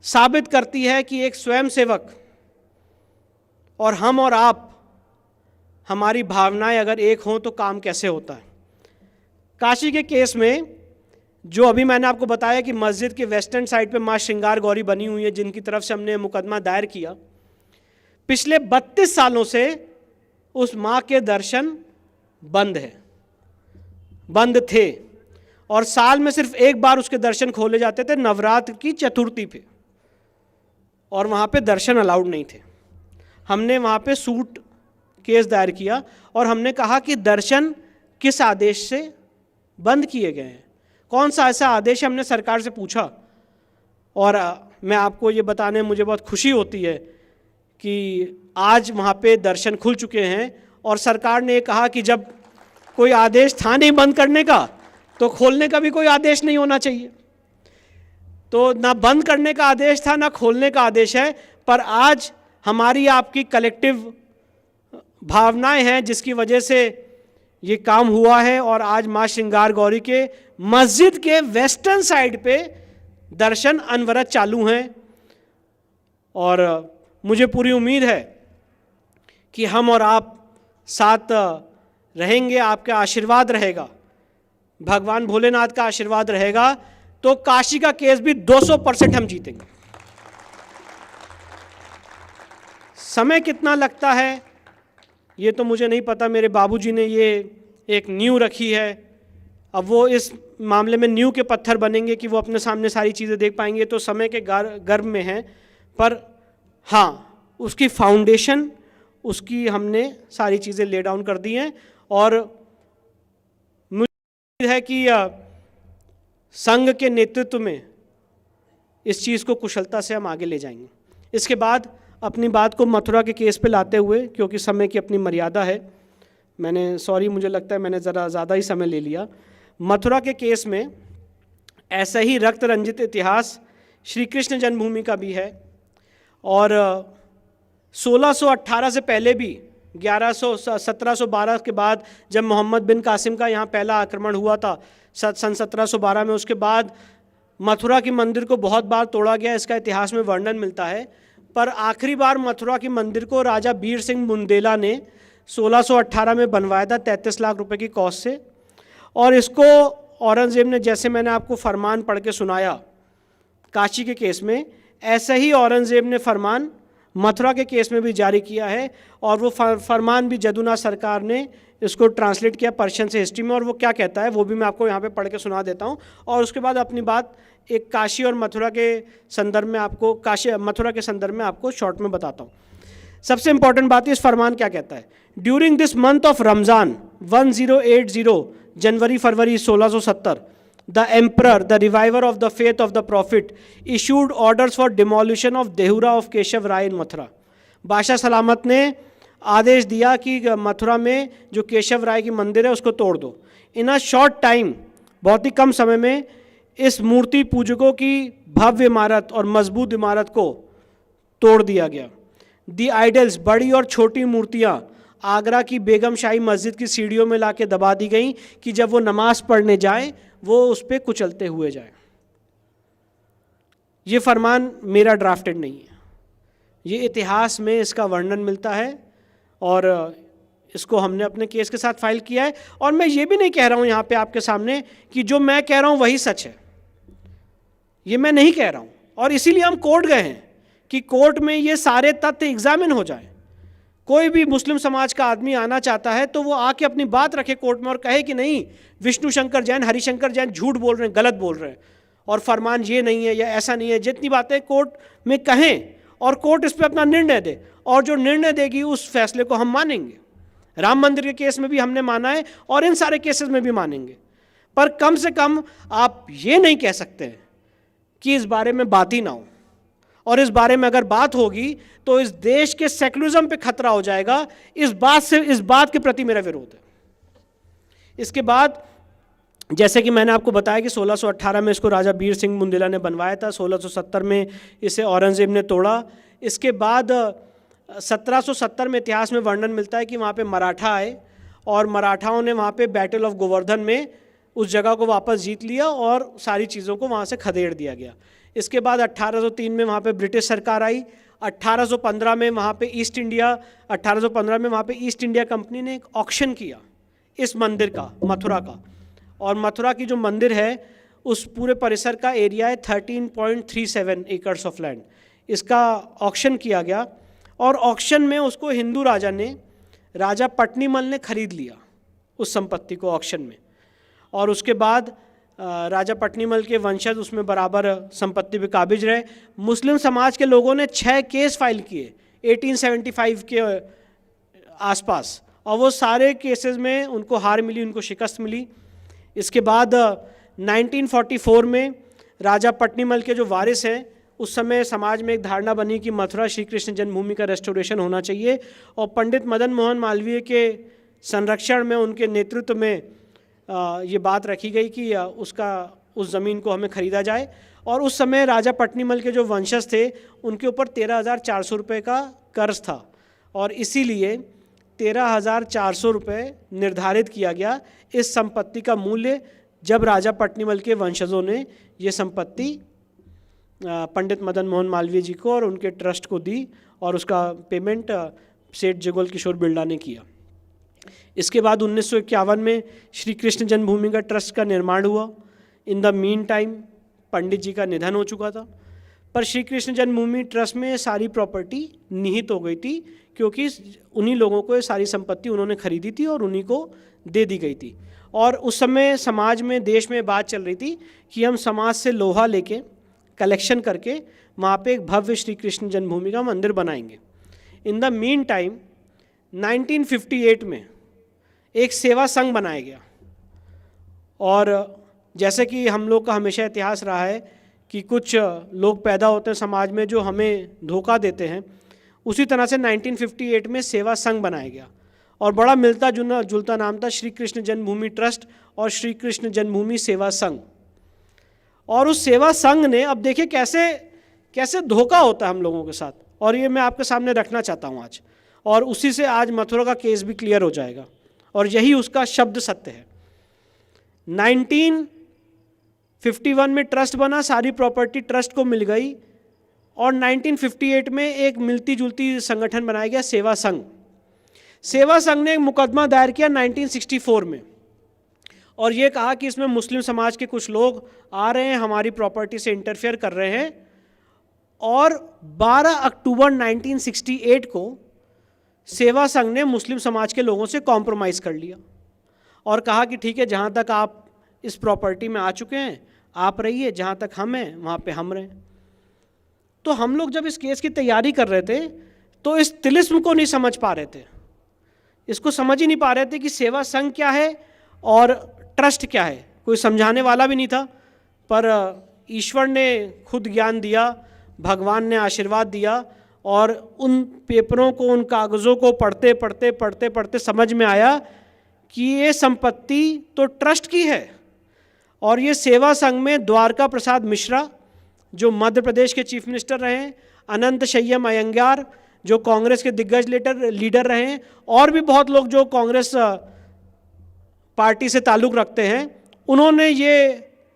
साबित करती है कि एक स्वयंसेवक और हम और आप, हमारी भावनाएं अगर एक हों तो काम कैसे होता है। काशी के केस में जो अभी मैंने आपको बताया कि मस्जिद के वेस्टर्न साइड पे माँ श्रृंगार गौरी बनी हुई है, जिनकी तरफ से हमने मुकदमा दायर किया, पिछले 32 सालों से उस माँ के दर्शन बंद थे, और साल में सिर्फ एक बार उसके दर्शन खोले जाते थे, नवरात्र की चतुर्थी पे, और वहाँ पे दर्शन अलाउड नहीं थे। हमने वहाँ पे सूट केस दायर किया और हमने कहा कि दर्शन किस आदेश से बंद किए गए हैं, कौन सा ऐसा आदेश है, हमने सरकार से पूछा। और मैं आपको ये बताने मुझे बहुत खुशी होती है कि आज वहाँ पे दर्शन खुल चुके हैं, और सरकार ने कहा कि जब कोई आदेश था नहीं बंद करने का तो खोलने का भी कोई आदेश नहीं होना चाहिए। तो ना बंद करने का आदेश था ना खोलने का आदेश है, पर आज हमारी आपकी कलेक्टिव भावनाएं हैं जिसकी वजह से ये काम हुआ है। और आज माँ श्रृंगार गौरी के मस्जिद के वेस्टर्न साइड पे दर्शन अनवरत चालू हैं, और मुझे पूरी उम्मीद है कि हम और आप साथ रहेंगे, आपका आशीर्वाद रहेगा, भगवान भोलेनाथ का आशीर्वाद रहेगा, तो काशी का केस भी 200% हम जीतेंगे। समय कितना लगता है ये तो मुझे नहीं पता, मेरे बाबूजी ने ये एक नींव रखी है, अब वो इस मामले में नींव के पत्थर बनेंगे कि वो अपने सामने सारी चीज़ें देख पाएंगे, तो समय के गर्भ में है। पर हाँ, उसकी फाउंडेशन, उसकी हमने सारी चीज़ें ले डाउन कर दी हैं, और मुझे है कि संघ के नेतृत्व में इस चीज़ को कुशलता से हम आगे ले जाएंगे। इसके बाद अपनी बात को मथुरा के केस पे लाते हुए, क्योंकि समय की अपनी मर्यादा है, मुझे लगता है मैंने ज़रा ज़्यादा ही समय ले लिया। मथुरा के केस में ऐसा ही रक्त रंजित इतिहास श्री कृष्ण जन्मभूमि का भी है, और 1618 से पहले भी 1712 के बाद जब मोहम्मद बिन कासिम का यहाँ पहला आक्रमण हुआ था सन 1712 में, उसके बाद मथुरा के मंदिर को बहुत बार तोड़ा गया, इसका इतिहास में वर्णन मिलता है। पर आखिरी बार मथुरा के मंदिर को राजा बीर सिंह बुंदेला ने 1618 में बनवाया था 33 लाख रुपए की कॉस्ट से, और इसको औरंगजेब ने, जैसे मैंने आपको फरमान पढ़ के सुनाया काशी के केस में, ऐसे ही औरंगजेब ने फरमान मथुरा के केस में भी जारी किया है, और वो फरमान भी जदुनाथ सरकार ने इसको ट्रांसलेट किया पर्शियन से हिस्ट्री में, और वो क्या कहता है वो भी मैं आपको यहाँ पे पढ़ के सुना देता हूँ, और उसके बाद अपनी बात एक काशी और मथुरा के संदर्भ में आपको, मथुरा के संदर्भ में आपको शॉर्ट में बताता हूँ। सबसे इंपॉर्टेंट बात है, इस फरमान क्या कहता है, during this month of Ramzan 1080 January February 1670, the emperor, the reviver of the faith of the prophet, issued orders for demolition of Dehura of Keshav Rai in Mathura. बादशाह सलामत ने आदेश दिया कि मथुरा में जो केशव राय की मंदिर है उसको तोड़ दो। इन अ शॉर्ट टाइम, बहुत ही कम समय में इस मूर्ति पूजकों की भव्य इमारत और मजबूत इमारत को तोड़ दिया गया। दी आइडल्स, बड़ी और छोटी मूर्तियाँ आगरा की बेगम शाही मस्जिद की सीढ़ियों में लाके दबा दी गई कि जब वो नमाज पढ़ने जाए वो उस पर कुचलते हुए जाए। ये फरमान मेरा ड्राफ्टेड नहीं है, ये इतिहास में इसका वर्णन मिलता है और इसको हमने अपने केस के साथ फाइल किया है। और मैं ये भी नहीं कह रहा हूँ यहाँ पे आपके सामने कि जो मैं कह रहा हूँ वही सच है, ये मैं नहीं कह रहा हूँ। और इसीलिए हम कोर्ट गए हैं कि कोर्ट में ये सारे तथ्य एग्जामिन हो जाए। कोई भी मुस्लिम समाज का आदमी आना चाहता है तो वो आके अपनी बात रखे कोर्ट में और कहे कि नहीं, विष्णु शंकर जैन, हरिशंकर जैन झूठ बोल रहे हैं, गलत बोल रहे हैं और फरमान ये नहीं है या ऐसा नहीं है। जितनी बातें कोर्ट में कहें और कोर्ट इस पर अपना निर्णय दे, और जो निर्णय देगी उस फैसले को हम मानेंगे। राम मंदिर के केस में भी हमने माना है और इन सारे केसेस में भी मानेंगे। पर कम से कम आप ये नहीं कह सकते हैं कि इस बारे में बात ही ना हो, और इस बारे में अगर बात होगी तो इस देश के सेकुलरिज्म पे खतरा हो जाएगा। इस बात के प्रति मेरा विरोध है। इसके बाद जैसे कि मैंने आपको बताया कि 1618 में इसको राजा बीर सिंह बुंदेला ने बनवाया था, 1670 में इसे औरंगजेब ने तोड़ा। इसके बाद 1770 में इतिहास में वर्णन मिलता है कि वहाँ पे मराठा आए और मराठाओं ने वहाँ पे बैटल ऑफ गोवर्धन में उस जगह को वापस जीत लिया और सारी चीज़ों को वहाँ से खदेड़ दिया गया। इसके बाद 1803 में वहाँ पे ब्रिटिश सरकार आई। 1815 में वहाँ पे ईस्ट इंडिया कंपनी ने एक ऑक्शन किया इस मंदिर का, मथुरा का। और मथुरा की जो मंदिर है उस पूरे परिसर का एरिया है 13.37 एकर्स ऑफ लैंड। इसका ऑक्शन किया गया और ऑक्शन में उसको हिंदू राजा पट्नीमल ने खरीद लिया उस संपत्ति को ऑक्शन में। और उसके बाद राजा पट्नीमल के वंशज उसमें बराबर संपत्ति पे काबिज रहे। मुस्लिम समाज के लोगों ने 6 केस फाइल किए 1875 के आसपास, और वो सारे केसेस में उनको हार मिली, उनको शिकस्त मिली। इसके बाद 1944 में राजा पट्नीमल के जो वारिस हैं, उस समय समाज में एक धारणा बनी कि मथुरा श्री कृष्ण जन्मभूमि का रेस्टोरेशन होना चाहिए, और पंडित मदन मोहन मालवीय के संरक्षण में, उनके नेतृत्व में ये बात रखी गई कि उस ज़मीन को हमें ख़रीदा जाए। और उस समय राजा पट्नीमल के जो वंशज थे उनके ऊपर 13,400 रुपये का कर्ज था, और इसीलिए 13,400 रुपये निर्धारित किया गया इस संपत्ति का मूल्य, जब राजा पट्नीमल के वंशजों ने ये संपत्ति पंडित मदन मोहन मालवीय जी को और उनके ट्रस्ट को दी, और उसका पेमेंट सेठ जुगल किशोर बिरला ने किया। इसके बाद 1951 में श्री कृष्ण जन्मभूमि का ट्रस्ट का निर्माण हुआ। इन द मीन टाइम पंडित जी का निधन हो चुका था, पर श्री कृष्ण जन्मभूमि ट्रस्ट में सारी प्रॉपर्टी निहित हो गई थी, क्योंकि उन्हीं लोगों को ये सारी संपत्ति उन्होंने खरीदी थी और उन्हीं को दे दी गई थी। और उस समय समाज में, देश में बात चल रही थी कि हम समाज से लोहा लेके कलेक्शन करके वहाँ पे एक भव्य श्री कृष्ण जन्मभूमि का मंदिर बनाएंगे। इन द मीन टाइम 1958 में एक सेवा संघ बनाया गया, और जैसे कि हम लोग का हमेशा इतिहास रहा है कि कुछ लोग पैदा होते हैं समाज में जो हमें धोखा देते हैं, उसी तरह से 1958 में सेवा संघ बनाया गया, और बड़ा मिलता जुलता नाम था श्री कृष्ण जन्मभूमि ट्रस्ट और श्री कृष्ण जन्मभूमि सेवा संघ। और उस सेवा संघ ने, अब देखिए कैसे धोखा होता है हम लोगों के साथ, और ये मैं आपके सामने रखना चाहता हूँ आज, और उसी से आज मथुरा का केस भी क्लियर हो जाएगा, और यही उसका शब्द सत्य है। 1951 में ट्रस्ट बना, सारी प्रॉपर्टी ट्रस्ट को मिल गई, और 1958 में एक मिलती जुलती संगठन बनाया गया, सेवा संघ। सेवा संघ ने एक मुकदमा दायर किया 1964 में, और ये कहा कि इसमें मुस्लिम समाज के कुछ लोग आ रहे हैं, हमारी प्रॉपर्टी से इंटरफेयर कर रहे हैं। और 12 अक्टूबर 1968 को सेवा संघ ने मुस्लिम समाज के लोगों से कॉम्प्रोमाइज़ कर लिया और कहा कि ठीक है, जहाँ तक आप इस प्रॉपर्टी में आ चुके हैं आप रहिए, जहाँ तक हम हैं वहाँ पे हम रहें। तो हम लोग जब इस केस की तैयारी कर रहे थे तो इस तिलिस्म को नहीं समझ पा रहे थे, इसको समझ ही नहीं पा रहे थे कि सेवा संघ क्या है और ट्रस्ट क्या है। कोई समझाने वाला भी नहीं था, पर ईश्वर ने खुद ज्ञान दिया, भगवान ने आशीर्वाद दिया, और उन पेपरों को, उन कागज़ों को पढ़ते पढ़ते पढ़ते पढ़ते समझ में आया कि ये संपत्ति तो ट्रस्ट की है। और ये सेवा संघ में द्वारका प्रसाद मिश्रा जो मध्य प्रदेश के चीफ मिनिस्टर रहे हैं, अनंत शय्यम अयंगार जो कांग्रेस के दिग्गज लीडर रहे हैं, और भी बहुत लोग जो कांग्रेस पार्टी से ताल्लुक़ रखते हैं, उन्होंने ये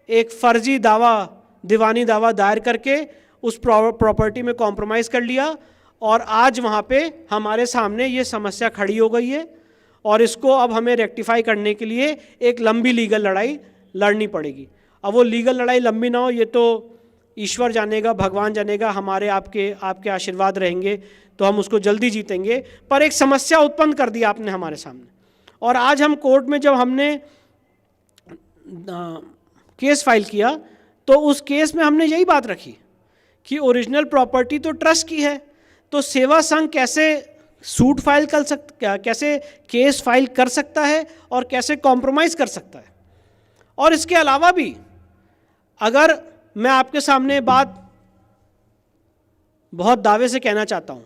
एक फर्जी दावा, दीवानी दावा दायर करके उस प्रॉपर्टी में कॉम्प्रोमाइज़ कर लिया। और आज वहाँ पे हमारे सामने ये समस्या खड़ी हो गई है, और इसको अब हमें रेक्टिफाई करने के लिए एक लंबी लीगल लड़ाई लड़नी पड़ेगी। अब वो लीगल लड़ाई लंबी ना हो, ये तो ईश्वर जानेगा, भगवान जानेगा, हमारे आपके आशीर्वाद रहेंगे तो हम उसको जल्दी जीतेंगे। पर एक समस्या उत्पन्न कर दी आपने हमारे सामने, और आज हम कोर्ट में जब हमने केस फाइल किया तो उस केस में हमने यही बात रखी कि ओरिजिनल प्रॉपर्टी तो ट्रस्ट की है, तो सेवा संघ कैसे सूट फाइल कर सकता, कैसे केस फाइल कर सकता है और कैसे कॉम्प्रोमाइज़ कर सकता है। और इसके अलावा भी अगर मैं आपके सामने बात बहुत दावे से कहना चाहता हूँ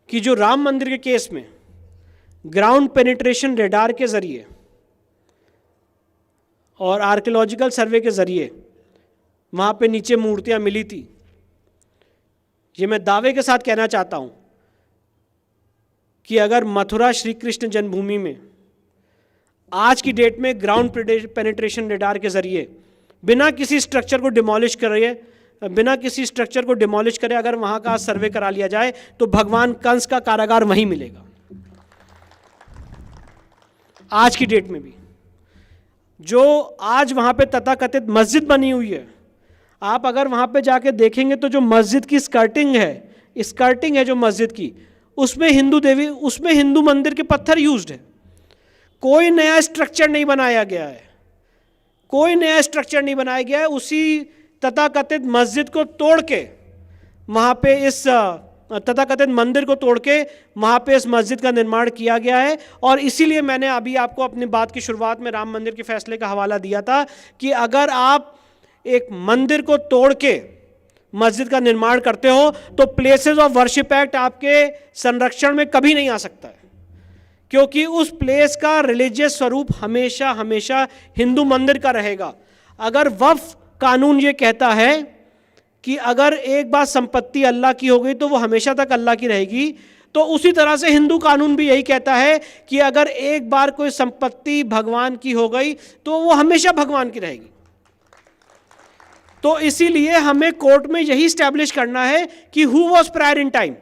कि जो राम मंदिर के केस में ग्राउंड पेनिट्रेशन रेडार के ज़रिए और आर्कियोलॉजिकल सर्वे के ज़रिए वहाँ पे नीचे मूर्तियाँ मिली थी, ये मैं दावे के साथ कहना चाहता हूँ कि अगर मथुरा श्री कृष्ण जन्मभूमि में आज की डेट में ग्राउंड पेनिट्रेशन रेडार के ज़रिए बिना किसी स्ट्रक्चर को डिमोलिश करे अगर वहाँ का सर्वे करा लिया जाए तो भगवान कंस का कारागार वहीं मिलेगा। आज की डेट में भी जो आज वहाँ पे तथाकथित मस्जिद बनी हुई है, आप अगर वहाँ पे जाके देखेंगे तो जो मस्जिद की स्कर्टिंग है जो मस्जिद की, उसमें हिंदू मंदिर के पत्थर यूज्ड है। कोई नया स्ट्रक्चर नहीं बनाया गया है, उसी तथाकथित मस्जिद को तोड़ के वहाँ पे इस तथाकथित मंदिर को तोड़ के वहाँ पे इस मस्जिद का निर्माण किया गया है। और इसीलिए मैंने अभी आपको अपनी बात की शुरुआत में राम मंदिर के फैसले का हवाला दिया था कि अगर आप एक मंदिर को तोड़ के मस्जिद का निर्माण करते हो तो प्लेसेस ऑफ वर्शिप एक्ट आपके संरक्षण में कभी नहीं आ सकता है, क्योंकि उस प्लेस का रिलीजियस स्वरूप हमेशा हमेशा हिंदू मंदिर का रहेगा। अगर वक्फ कानून ये कहता है कि अगर एक बार संपत्ति अल्लाह की हो गई तो वो हमेशा तक अल्लाह की रहेगी, तो उसी तरह से हिंदू कानून भी यही कहता है कि अगर एक बार कोई संपत्ति भगवान की हो गई तो वो हमेशा भगवान की रहेगी। तो इसीलिए हमें कोर्ट में यही स्टैब्लिश करना है कि who was prior in time.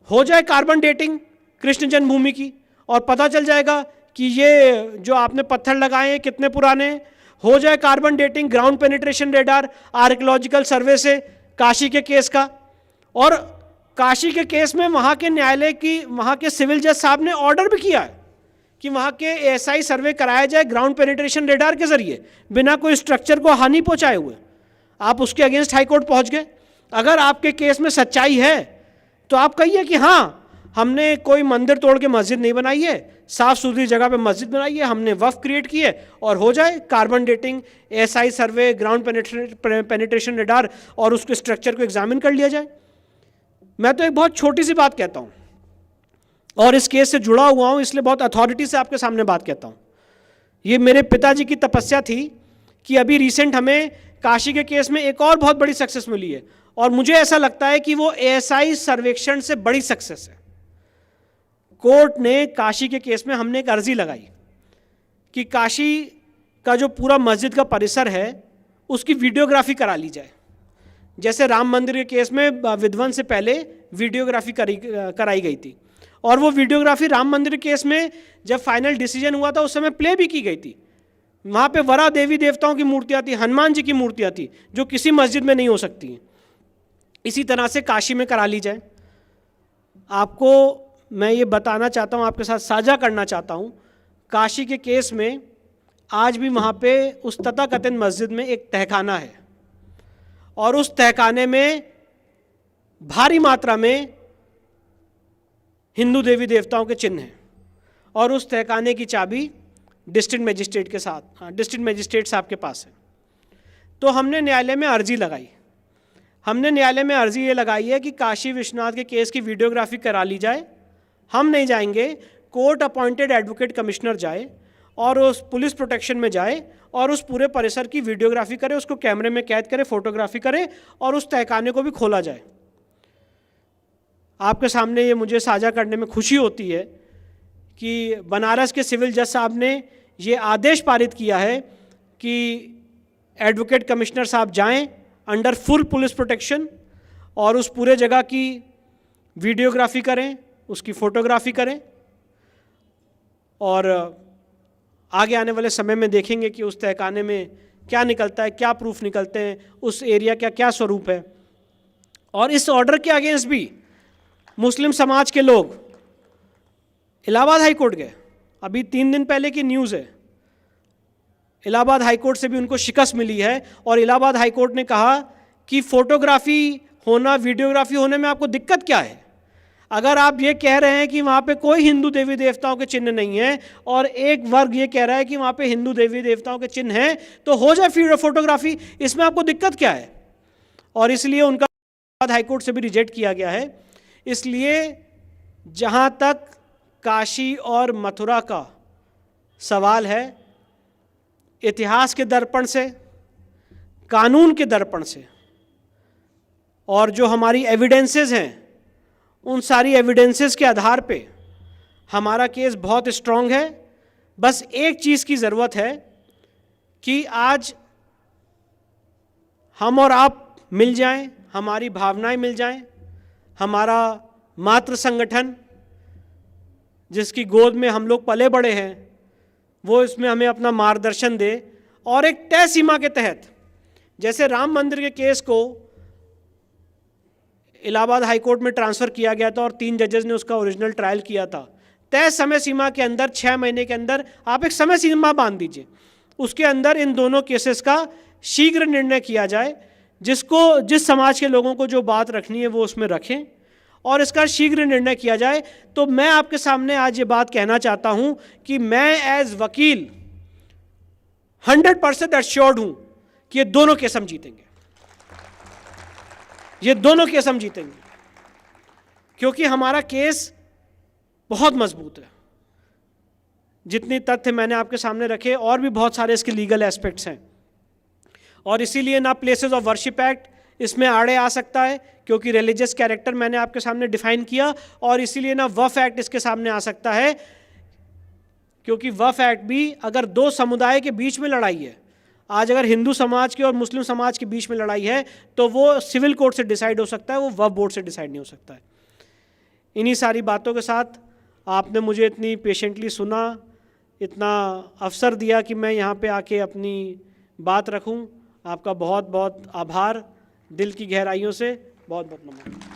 हो जाए कार्बन डेटिंग कृष्ण जन्मभूमि की और पता चल जाएगा कि ये जो आपने पत्थर लगाए हैं कितने पुराने हैं। हो जाए carbon dating, ground penetration radar, archaeological सर्वे से काशी के केस का। और काशी के केस में वहाँ के न्यायालय की, वहाँ के सिविल जज साहब ने ऑर्डर भी किया है कि वहाँ के एएसआई सर्वे कराया जाए ग्राउंड पेनिट्रेशन रेडार के जरिए, बिना कोई स्ट्रक्चर को हानि पहुँचाए हुए। आप उसके अगेंस्ट हाईकोर्ट पहुँच गए। अगर आपके केस में सच्चाई है तो आप कहिए कि हाँ, हमने कोई मंदिर तोड़ के मस्जिद नहीं बनाई है, साफ सुथरी जगह पे मस्जिद बनाई है, हमने वक्फ क्रिएट की है। और हो जाए कार्बन डेटिंग, एएसआई सर्वे, ग्राउंड पेनिट्रेशन रेडार और उसके स्ट्रक्चर को एग्जामिन कर लिया जाए। मैं तो एक बहुत छोटी सी बात कहता हूँ और इस केस से जुड़ा हुआ हूँ, इसलिए बहुत अथॉरिटी से आपके सामने बात कहता हूँ। ये मेरे पिताजी की तपस्या थी कि अभी रिसेंट हमें काशी के केस में एक और बहुत बड़ी सक्सेस मिली है, और मुझे ऐसा लगता है कि वो एएसआई सर्वेक्षण से बड़ी सक्सेस है। कोर्ट ने काशी के केस में हमने एक अर्जी लगाई कि काशी का जो पूरा मस्जिद का परिसर है उसकी वीडियोग्राफी करा ली जाए। जैसे राम मंदिर के केस में विध्वंस से पहले वीडियोग्राफी कराई गई थी, और वो वीडियोग्राफी राम मंदिर के केस में जब फाइनल डिसीजन हुआ था उस समय प्ले भी की गई थी। वहाँ पे वरा देवी देवताओं की मूर्तियाँ थी, हनुमान जी की मूर्तियाँ थी, जो किसी मस्जिद में नहीं हो सकती हैं। इसी तरह से काशी में करा ली जाए। आपको मैं ये बताना चाहता हूँ, आपके साथ साझा करना चाहता हूँ, काशी के केस में आज भी वहाँ पे उस तथाकथित मस्जिद में एक तहखाना है, और उस तहखाने में भारी मात्रा में हिंदू देवी देवताओं के चिन्ह हैं और उस तहखाने की चाबी डिस्ट्रिक्ट मजिस्ट्रेट के साथ, डिस्ट्रिक्ट मजिस्ट्रेट साहब के पास है। तो हमने न्यायालय में अर्जी लगाई। हमने न्यायालय में अर्जी ये लगाई है कि काशी विश्वनाथ के केस की वीडियोग्राफी करा ली जाए। हम नहीं जाएंगे, कोर्ट अपॉइंटेड एडवोकेट कमिश्नर जाए और उस पुलिस प्रोटेक्शन में जाए और उस पूरे परिसर की वीडियोग्राफी करे, उसको कैमरे में कैद करे, फोटोग्राफी करे और उस तहखाने को भी खोला जाए। आपके सामने ये मुझे साझा करने में खुशी होती है कि बनारस के सिविल जज साहब ने ये आदेश पारित किया है कि एडवोकेट कमिश्नर साहब जाएं अंडर फुल पुलिस प्रोटेक्शन और उस पूरे जगह की वीडियोग्राफी करें, उसकी फ़ोटोग्राफी करें और आगे आने वाले समय में देखेंगे कि उस तहखाने में क्या निकलता है, क्या प्रूफ निकलते हैं, उस एरिया का क्या स्वरूप है। और इस ऑर्डर के अगेंस्ट भी मुस्लिम समाज के लोग इलाहाबाद हाई कोर्ट गए। अभी 3 दिन पहले की न्यूज़ है, इलाहाबाद हाई कोर्ट से भी उनको शिकस्त मिली है और इलाहाबाद हाई कोर्ट ने कहा कि फोटोग्राफी होना, वीडियोग्राफी होने में आपको दिक्कत क्या है? अगर आप ये कह रहे हैं कि वहाँ पे कोई हिंदू देवी देवताओं के चिन्ह नहीं है और एक वर्ग ये कह रहा है कि वहाँ पे हिंदू देवी देवताओं के चिन्ह हैं, तो हो जाए फोटोग्राफी, इसमें आपको दिक्कत क्या है? और इसलिए उनका हाई कोर्ट से भी रिजेक्ट किया गया है। इसलिए जहाँ तक काशी और मथुरा का सवाल है, इतिहास के दर्पण से, कानून के दर्पण से और जो हमारी एविडेंसेस हैं, उन सारी एविडेंसेस के आधार पे हमारा केस बहुत स्ट्रांग है। बस एक चीज़ की ज़रूरत है कि आज हम और आप मिल जाएं, हमारी भावनाएं मिल जाएं, हमारा मातृ संगठन जिसकी गोद में हम लोग पले बड़े हैं वो इसमें हमें अपना मार्गदर्शन दे और एक तय सीमा के तहत, जैसे राम मंदिर के केस को इलाहाबाद हाई कोर्ट में ट्रांसफ़र किया गया था और 3 जजेस ने उसका ओरिजिनल ट्रायल किया था, तय समय सीमा के अंदर 6 महीने के अंदर आप एक समय सीमा बांध दीजिए, उसके अंदर इन दोनों केसेस का शीघ्र निर्णय किया जाए। जिस समाज के लोगों को जो बात रखनी है वो उसमें रखें और इसका शीघ्र निर्णय किया जाए। तो मैं आपके सामने आज ये बात कहना चाहता हूं कि मैं एज वकील 100% एश्योर्ड हूं कि ये दोनों केस हम जीतेंगे, ये दोनों केस हम जीतेंगे, क्योंकि हमारा केस बहुत मजबूत है। जितने तथ्य मैंने आपके सामने रखे और भी बहुत सारे इसके लीगल एस्पेक्ट्स हैं और इसीलिए ना प्लेसेस ऑफ वर्शिप एक्ट इसमें आड़े आ सकता है क्योंकि रिलीजियस कैरेक्टर मैंने आपके सामने डिफाइन किया, और इसीलिए ना वक्फ एक्ट इसके सामने आ सकता है क्योंकि वक्फ एक्ट भी अगर 2 समुदाय के बीच में लड़ाई है, आज अगर हिंदू समाज के और मुस्लिम समाज के बीच में लड़ाई है तो वो सिविल कोर्ट से डिसाइड हो सकता है, वो वक्फ बोर्ड से डिसाइड नहीं हो सकता है। इन्हीं सारी बातों के साथ आपने मुझे इतनी पेशेंटली सुना, इतना अवसर दिया कि मैं यहाँ पे आके अपनी बात रखूँ। आपका बहुत बहुत आभार, दिल की गहराइयों से बहुत बहुत नमस्कार।